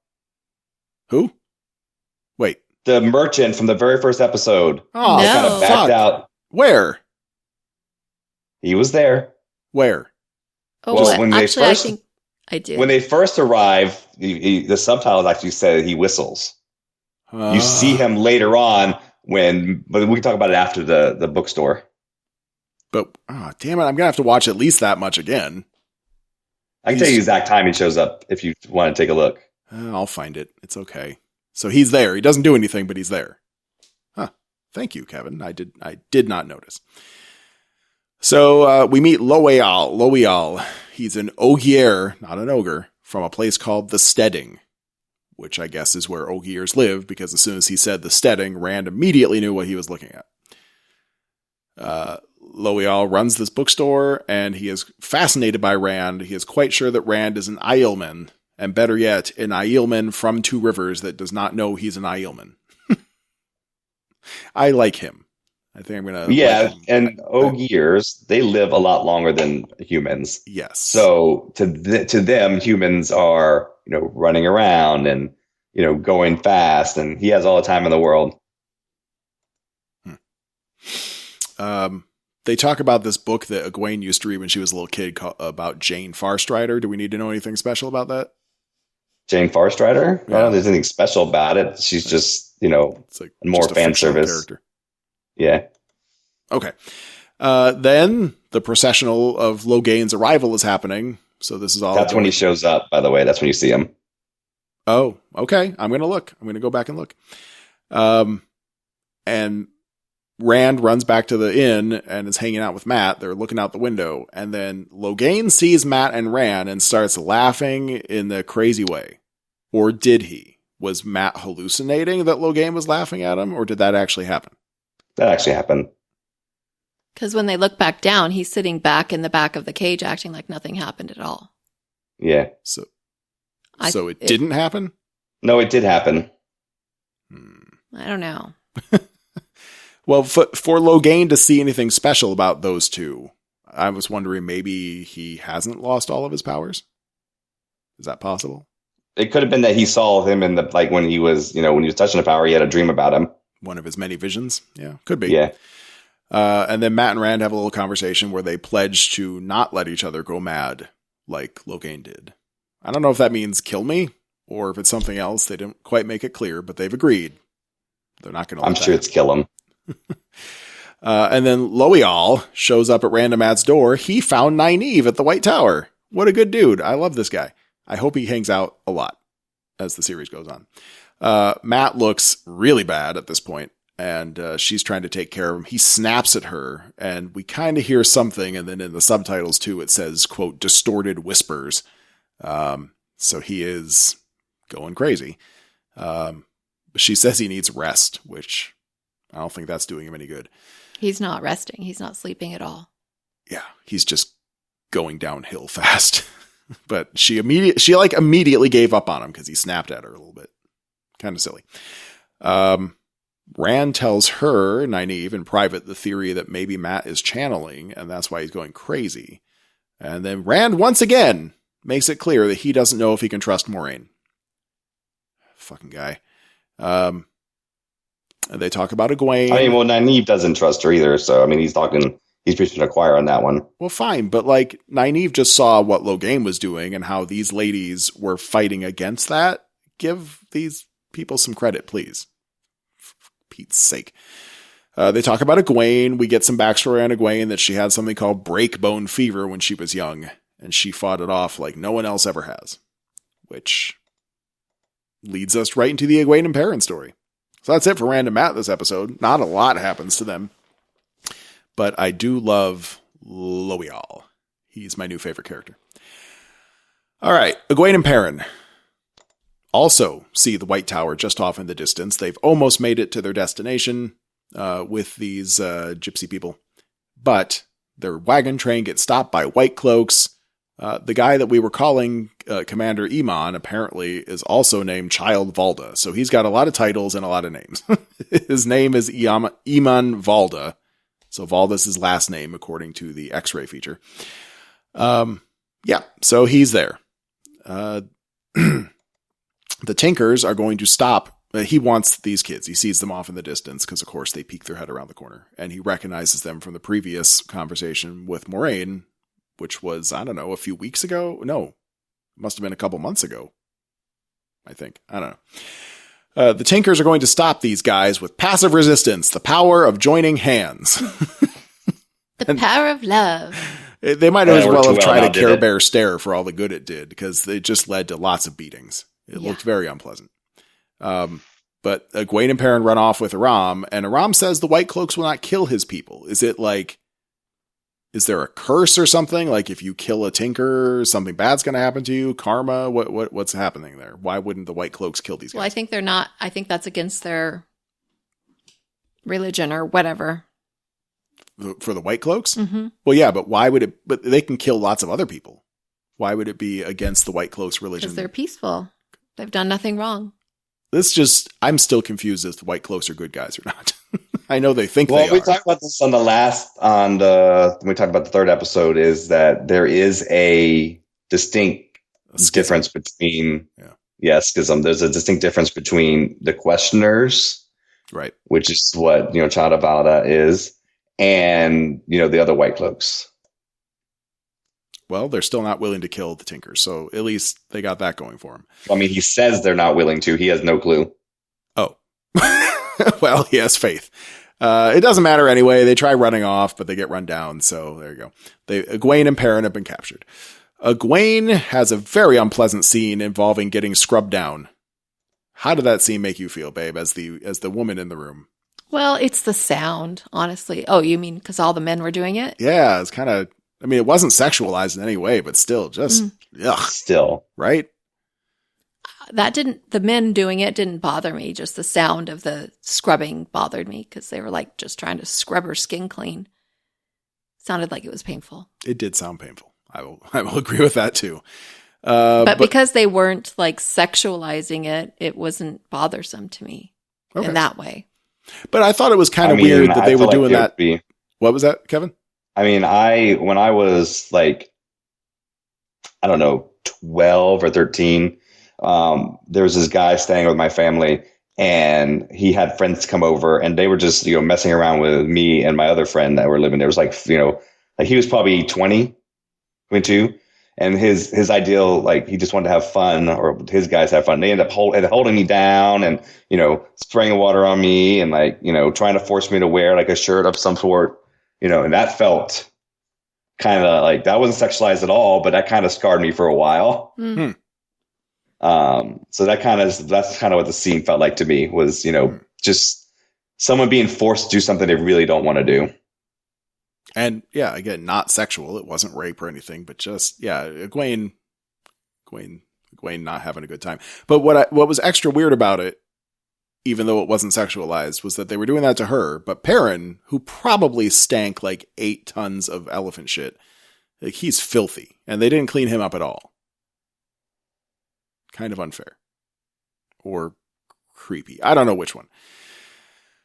Who? Wait. The merchant from the very first episode. Oh, No. Kind of backed out. Where? He was there. Where? Oh, Well, well, when they actually, first- I think I did. When they first arrive, the subtitles actually said he whistles. You see him later on but we can talk about it after the bookstore. But, damn it, I'm going to have to watch at least that much again. I can tell you the exact time he shows up if you want to take a look. I'll find it. It's okay. So he's there. He doesn't do anything, but he's there. Huh. Thank you, Kevin. I did not notice. So we meet Loyal. Loyal. He's an Ogier, not an ogre, from a place called the Steading, which I guess is where Ogiers live, because as soon as he said the Steading, Rand immediately knew what he was looking at. Loyal runs this bookstore, and he is fascinated by Rand. He is quite sure that Rand is an Aielman, and better yet, an Aielman from Two Rivers that does not know he's an Aielman. I like him. I think I'm going to... Yeah, and Ogiers, they live a lot longer than humans. Yes. So to them, humans are, running around and, going fast, and he has all the time in the world. They talk about this book that Egwene used to read when she was a little kid about Jane Farstrider. Do we need to know anything special about that? Jane Farstrider? Yeah. Well, there's anything special about it. She's just, it's like more just a fan fictional service. Character. Yeah. Okay. Then the processional of Loghain's arrival is happening. So this is all. That's when he shows up, by the way. That's when you see him. Oh, okay. I'm going to look. I'm going to go back and look. And Rand runs back to the inn and is hanging out with Matt. They're looking out the window. And then Logain sees Matt and Rand and starts laughing in the crazy way. Or did he? Was Matt hallucinating that Logain was laughing at him? Or did that actually happen? That actually happened. Because when they look back down, he's sitting back in the back of the cage acting like nothing happened at all. Yeah. So it didn't happen? No, it did happen. I don't know. Well, for Logain to see anything special about those two, I was wondering maybe he hasn't lost all of his powers? Is that possible? It could have been that he saw him in the, like, when he was touching the power, he had a dream about him. One of his many visions? Yeah, could be. Yeah. And then Matt and Rand have a little conversation where they pledge to not let each other go mad like Logain did. I don't know if that means kill me or if it's something else. They didn't quite make it clear, but they've agreed. They're not going to. I'm sure it's kill him. And then Loial shows up at Rand and Matt's door. He found Nynaeve at the White Tower. What a good dude. I love this guy. I hope he hangs out a lot as the series goes on. Matt looks really bad at this point, and she's trying to take care of him. He snaps at her, and we kind of hear something, and then in the subtitles, too, it says, quote, distorted whispers. So he is going crazy. She says he needs rest, which I don't think that's doing him any good. He's not resting. He's not sleeping at all. Yeah, he's just going downhill fast. But she immediately gave up on him because he snapped at her a little bit. Kind of silly. Rand tells her, Nynaeve, in private, the theory that maybe Matt is channeling, and that's why he's going crazy. And then Rand, once again, makes it clear that he doesn't know if he can trust Moiraine. Fucking guy. They talk about Egwene. I mean, well, Nynaeve doesn't trust her either, so, I mean, he's preaching to the choir on that one. Well, fine, but, like, Nynaeve just saw what Logain was doing and how these ladies were fighting against that. Give these people some credit, please. For Pete's sake. They talk about Egwene. We get some backstory on Egwene that she had something called breakbone fever when she was young, and she fought it off like no one else ever has, which leads us right into the Egwene and Perrin story. So that's it for Rand and Matt this episode. Not a lot happens to them, but I do love Loial. He's my new favorite character. All right, Egwene and Perrin also see the White Tower just off in the distance. They've almost made it to their destination with these gypsy people, but their wagon train gets stopped by white cloaks. The guy that we were calling Commander Iman apparently is also named Child Valda. So he's got a lot of titles and a lot of names. His name is Iman Valda. So Valda's his last name, according to the X-ray feature. Yeah, so he's there. The Tinkers are going to stop. He wants these kids. He sees them off in the distance because, of course, they peek their head around the corner. And he recognizes them from the previous conversation with Moiraine, which was, I don't know, a few weeks ago? No, it must have been a couple months ago, I think. I don't know. The Tinkers are going to stop these guys with passive resistance, the power of joining hands. The power of love. They might as well have tried a Care Bear stare for all the good it did, because it just led to lots of beatings. It looked very unpleasant. But Egwene and Perrin run off with Aram, and Aram says the White Cloaks will not kill his people. Is it like... Is there a curse or something? Like if you kill a Tinker, something bad's going to happen to you? Karma? What's happening there? Why wouldn't the White Cloaks kill these guys? Well, I think they're not. I think that's against their religion or whatever. For the White Cloaks? Mm-hmm. Well, yeah, but why would it? But they can kill lots of other people. Why would it be against the White Cloaks' religion? Because they're peaceful. They've done nothing wrong. I'm still confused if the White Cloaks are good guys or not. I know they think they are. Well, we talked about this when we talked about the third episode, is that there is a distinct difference between, schism. There's a distinct difference between the questioners, right, which is what, Chadavada is, and, the other White Cloaks. Well, they're still not willing to kill the Tinkers, so at least they got that going for them. I mean, he says they're not willing to. He has no clue. Oh. Well, he has faith. It doesn't matter anyway. They try running off, but they get run down, so there you go. Egwene and Perrin have been captured. Egwene has a very unpleasant scene involving getting scrubbed down How did that scene make you feel, babe, as the woman in the room? Well, it's the sound, honestly. Oh, you mean because all the men were doing it? Yeah, it's kind of, I mean, it wasn't sexualized in any way, but still just, ugh, Still. right? The men doing it didn't bother me. Just the sound of the scrubbing bothered me because they were like just trying to scrub her skin clean. Sounded like it was painful. It did sound painful. I will agree with that too. But because they weren't like sexualizing it, it wasn't bothersome to me in that way. But I thought it was kind of weird that they were doing that. What was that, Kevin? I mean, when I was like, I don't know, 12 or 13, there was this guy staying with my family, and he had friends come over, and they were just, messing around with me and my other friend that were living there. It was like, like he was probably 20, 22. And his ideal, like, he just wanted to have fun, or his guys have fun. They end up holding me down and, spraying water on me and, like, trying to force me to wear like a shirt of some sort, and that felt kind of like, that wasn't sexualized at all, but that kind of scarred me for a while. Mm-hmm. So that's kind of what the scene felt like to me was, just someone being forced to do something they really don't want to do. And yeah, again, not sexual. It wasn't rape or anything, but just, yeah, Egwene not having a good time. But what was extra weird about it, even though it wasn't sexualized, was that they were doing that to her. But Perrin, who probably stank like 8 tons of elephant shit, like, he's filthy, and they didn't clean him up at all. Kind of unfair. Or creepy. I don't know which one.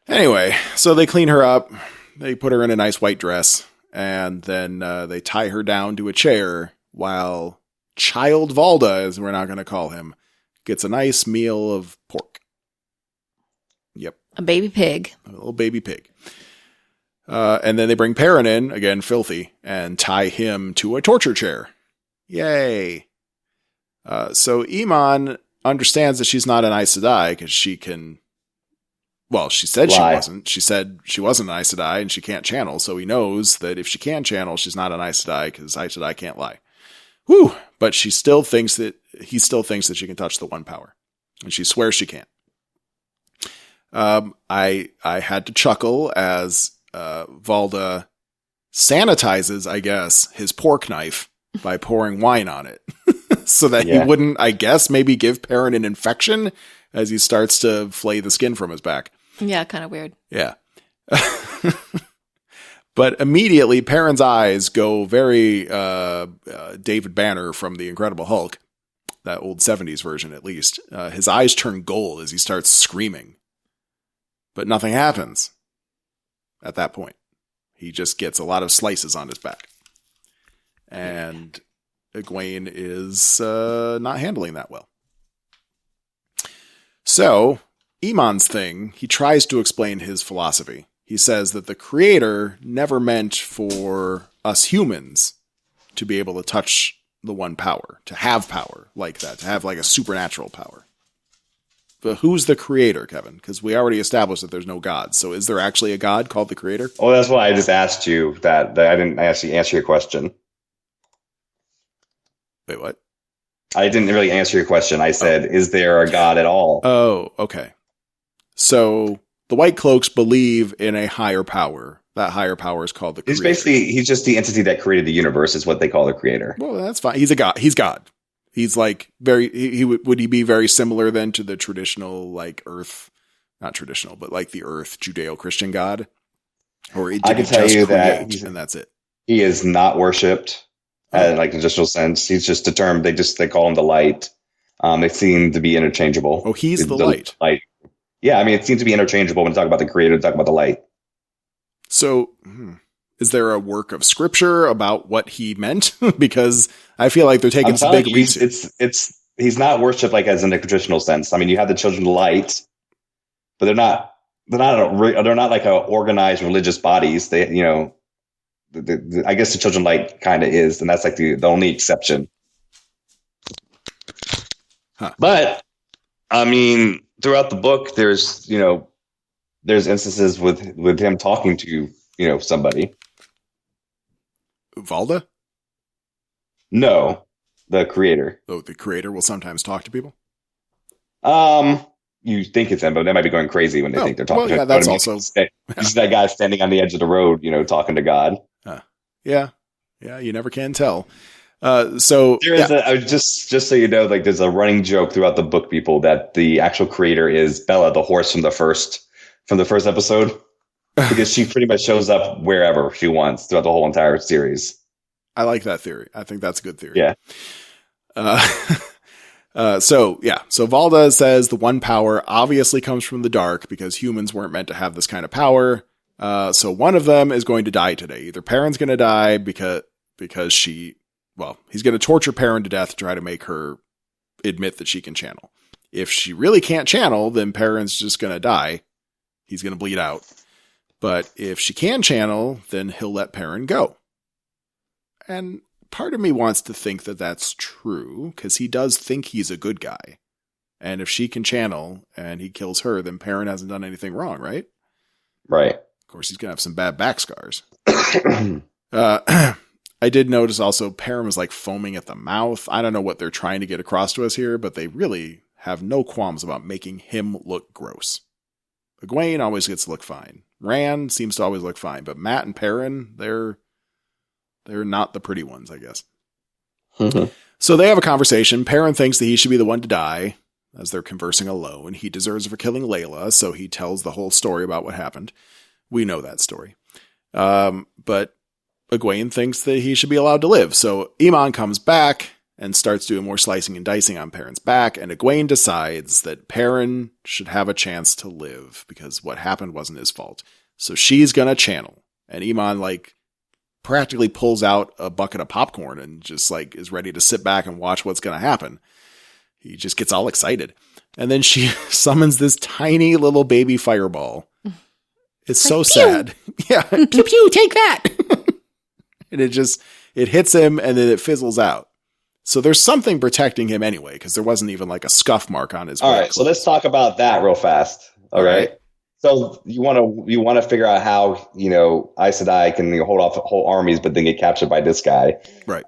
Anyway, so they clean her up. They put her in a nice white dress, and then they tie her down to a chair while Child Valda, as we're now going to call him, gets a nice meal of pork. Yep. A baby pig. A little baby pig. And then they bring Perrin in, again filthy, and tie him to a torture chair. Yay. So Iman understands that she's not an Aes Sedai because she can... Well, she said she wasn't. She said she wasn't an Aes Sedai and she can't channel. So he knows that if she can channel, she's not an Aes Sedai because Aes Sedai can't lie. Whew! But he still thinks that she can touch the one power, and she swears she can't. I had to chuckle as Valda sanitizes, I guess, his pork knife by pouring wine on it, so that he wouldn't, I guess, maybe give Perrin an infection as he starts to flay the skin from his back. Yeah, kind of weird. Yeah. But immediately, Perrin's eyes go very David Banner from The Incredible Hulk, that old 70s version at least. His eyes turn gold as he starts screaming. But nothing happens at that point. He just gets a lot of slices on his back. And Egwene is not handling that well. So, Iman's thing, he tries to explain his philosophy. He says that the creator never meant for us humans to be able to touch the one power, to have power like that, to have like a supernatural power. But who's the creator, Kevin? Because we already established that there's no god. So is there actually a god called the creator? Oh, that's why I just asked you that I didn't actually answer your question. Wait, what? I didn't really answer your question. I said, is there a god at all? Oh, okay. So the White Cloaks believe in a higher power. That higher power is called the creator. He's just the entity that created the universe is what they call the creator. Well, that's fine. He's a god. He's God. He's like would he be very similar then to the traditional, like, Earth, not traditional, but like the Earth Judeo-Christian God? Or I can tell you that and that's it. He is not worshipped in like a traditional sense. He's just determined. They call him the light. They seem to be interchangeable. Oh, he's the light. Light. Yeah, I mean, it seems to be interchangeable when you talk about the creator, talk about the light. So, is there a work of scripture about what he meant? Because I feel like they're taking some big leaps. He's not worshipped like as in the traditional sense. I mean, you have the children of light, but they're not like a organized religious bodies. They, I guess the children of light kind of is, and that's like the only exception. Huh. But I mean, throughout the book, there's instances with him talking to, somebody. Valda? No, the creator. Oh, the creator will sometimes talk to people? you think it's him, but they might be going crazy when they think they're talking to him. That's also... You see that guy standing on the edge of the road, talking to God. Yeah, you never can tell. So there is just so you know, like there's a running joke throughout the book, people, that the actual creator is Bella, the horse from the first episode, because she pretty much shows up wherever she wants throughout the whole entire series. I like that theory. I think that's a good theory. Yeah. So Valda says the one power obviously comes from the dark because humans weren't meant to have this kind of power. So one of them is going to die today. Either Perrin's going to die because he's going to torture Perrin to death to try to make her admit that she can channel. If she really can't channel, then Perrin's just going to die. He's going to bleed out. But if she can channel, then he'll let Perrin go. And part of me wants to think that that's true, because he does think he's a good guy. And if she can channel and he kills her, then Perrin hasn't done anything wrong, right? Right. Of course, he's going to have some bad back scars. I did notice also Perrin was like foaming at the mouth. I don't know what they're trying to get across to us here, but they really have no qualms about making him look gross. Egwene always gets to look fine. Rand seems to always look fine, but Matt and Perrin, they're not the pretty ones, I guess. Mm-hmm. So they have a conversation. Perrin thinks that he should be the one to die as they're conversing alone. He deserves for killing Layla, so he tells the whole story about what happened. We know that story. But Egwene thinks that he should be allowed to live. So Iman comes back and starts doing more slicing and dicing on Perrin's back, and Egwene decides that Perrin should have a chance to live because what happened wasn't his fault. So she's going to channel. And Iman, practically pulls out a bucket of popcorn and just, is ready to sit back and watch what's going to happen. He just gets all excited. And then she summons this tiny little baby fireball. It's so sad. Yeah. Pew, pew, take that. And it hits him and then it fizzles out. So there's something protecting him anyway, because there wasn't even a scuff mark on his. All right, so let's talk about that real fast. All right. So you want to figure out how Aes Sedai can hold off whole armies, but then get captured by this guy. Right.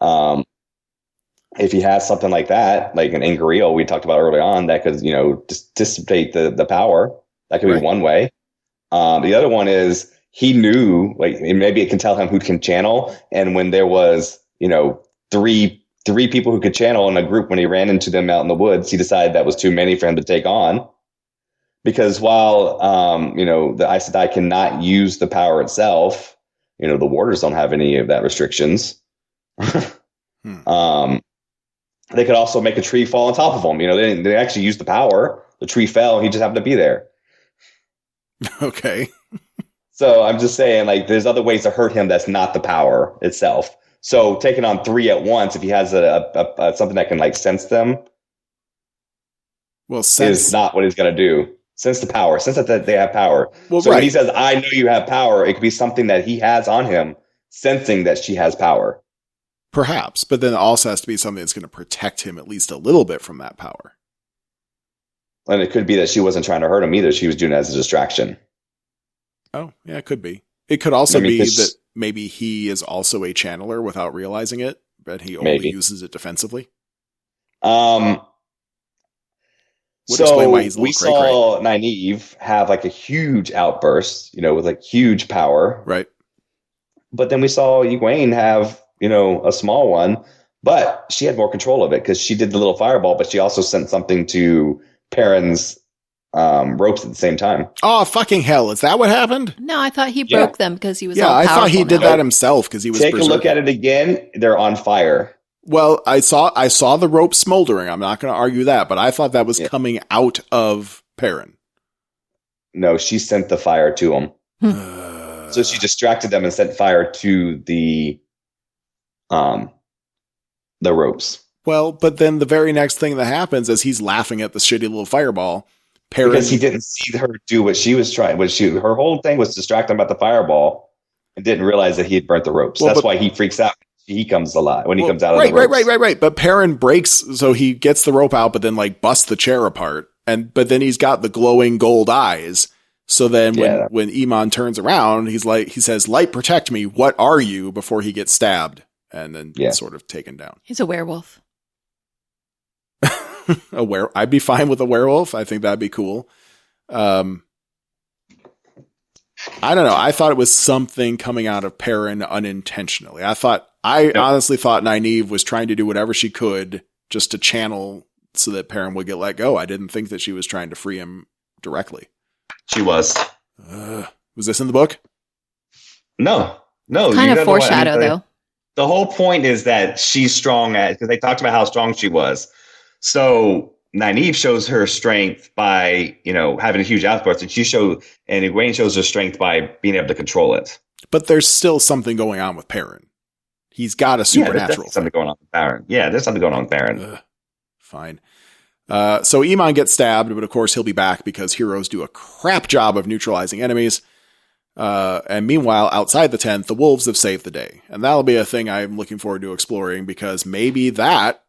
If he has something like that, like an Ingariel we talked about early on, that could dissipate the power. That could be one way. The other one is he knew, maybe it can tell him who can channel. And when there was, three people who could channel in a group, when he ran into them out in the woods, he decided that was too many for him to take on. Because while, the Aes Sedai cannot use the power itself, the warders don't have any of that restrictions. They could also make a tree fall on top of them. They didn't actually use the power. The tree fell. He just happened to be there. Okay. So I'm just saying, there's other ways to hurt him that's not the power itself. So taking on three at once, if he has a something that can sense them, is not what he's going to do. Sense the power. Sense that they have power. Well, so when he says, "I know you have power," it could be something that he has on him, sensing that she has power. Perhaps, but then it also has to be something that's going to protect him at least a little bit from that power. And it could be that she wasn't trying to hurt him either. She was doing it as a distraction. Oh, yeah, it could be. It could also be that maybe he is also a channeler without realizing it, but he only uses it defensively. So we saw Nynaeve have a huge outburst, with huge power. Right. But then we saw Egwene have, a small one, but she had more control of it because she did the little fireball, but she also sent something to Perrin's ropes at the same time. Oh, fucking hell. Is that what happened? No, I thought he broke them because he was all I thought he did now. that himself because he was Take a look at it again. They're on fire. Well, I saw the rope smoldering. I'm not going to argue that, but I thought that was coming out of Perrin. No, she sent the fire to him. So she distracted them and sent fire to the ropes. Well, but then the very next thing that happens is he's laughing at the shitty little fireball. Perrin, because he didn't see her do what she was trying. Her whole thing was distract him about the fireball and didn't realize that he had burnt the ropes. Well, that's why he freaks out. He comes alive when he comes out of the ropes. Right. But Perrin breaks, so he gets the rope out, but then busts the chair apart. But then he's got the glowing gold eyes. So then when Iman turns around, he says, "Light, protect me. What are you?" before he gets stabbed and then sort of taken down. He's a werewolf. I'd be fine with a werewolf. I think that'd be cool. I don't know. I thought it was something coming out of Perrin unintentionally. I honestly thought Nynaeve was trying to do whatever she could just to channel so that Perrin would get let go. I didn't think that she was trying to free him directly. She was. Was this in the book? No. Kind of foreshadow, though. The whole point is that she's strong because they talked about how strong she was. So Nynaeve shows her strength by, having a huge outburst, and Egwene shows her strength by being able to control it. But there's still something going on with Perrin. He's got a supernatural something going on with Perrin. Yeah, there's something going on with Perrin. Fine. So Eamon gets stabbed, but of course he'll be back because heroes do a crap job of neutralizing enemies. And meanwhile, outside the tent, the wolves have saved the day. And that'll be a thing I'm looking forward to exploring because maybe that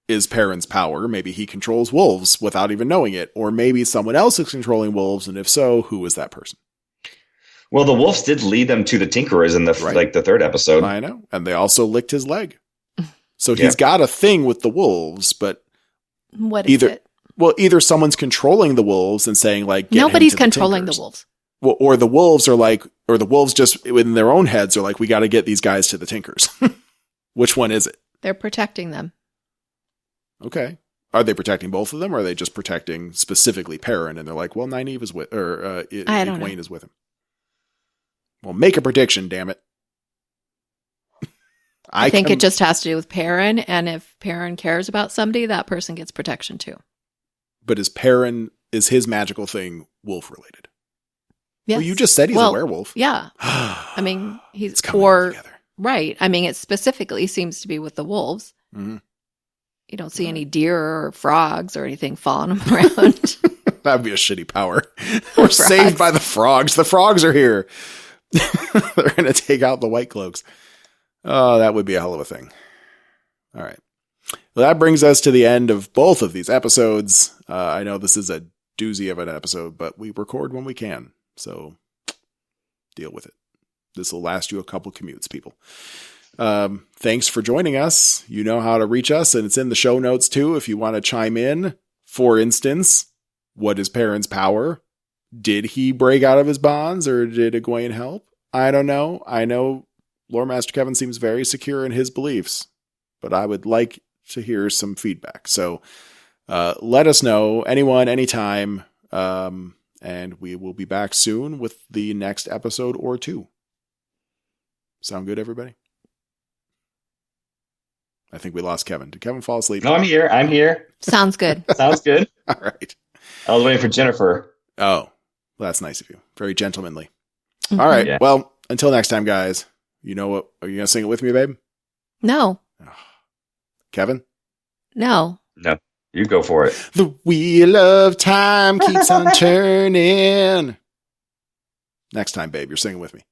is Perrin's power. Maybe he controls wolves without even knowing it. Or maybe someone else is controlling wolves. And if so, who is that person? Well, the wolves did lead them to the Tinkerers in the third episode. I know. And they also licked his leg. So he's got a thing with the wolves, but what is it? Well, either someone's controlling the wolves and saying like, nobody's controlling the wolves. Well, or the wolves are like, or the wolves just in their own heads are like, we got to get these guys to the Tinkers. Which one is it? They're protecting them. Okay. Are they protecting both of them, or are they just protecting specifically Perrin? And they're like, well, Nynaeve is with, or Egwene is with him. Well, make a prediction, damn it. I think it just has to do with Perrin, and if Perrin cares about somebody, that person gets protection too. But is his magical thing wolf related? Yes. Well, you just said he's a werewolf. Yeah. I mean, he's together. Right. I mean, it specifically seems to be with the wolves. Mm-hmm. You don't see any deer or frogs or anything following them around. That'd be a shitty power. We're saved by the frogs. The frogs are here. They're going to take out the white cloaks. Oh, that would be a hell of a thing. All right. Well, that brings us to the end of both of these episodes. I know this is a doozy of an episode, but we record when we can. So deal with it. This will last you a couple commutes, people. Thanks for joining us. You know how to reach us, and it's in the show notes too if you want to chime in. For instance, what is Perrin's power? Did he break out of his bonds, or did Egwene help? I don't know. I know Lore Master Kevin seems very secure in his beliefs, but I would like to hear some feedback. So let us know, anyone, anytime, and we will be back soon with the next episode or two. Sound good, everybody? I think we lost Kevin. Did Kevin fall asleep? No, I'm here. Sounds good. Sounds good. All right. I was waiting for Jennifer. Oh, well, that's nice of you. Very gentlemanly. Mm-hmm. All right. Yeah. Well, until next time, guys. You know what? Are you going to sing it with me, babe? No. Kevin? No. No. You go for it. The wheel of time keeps on turning. Next time, babe, you're singing with me.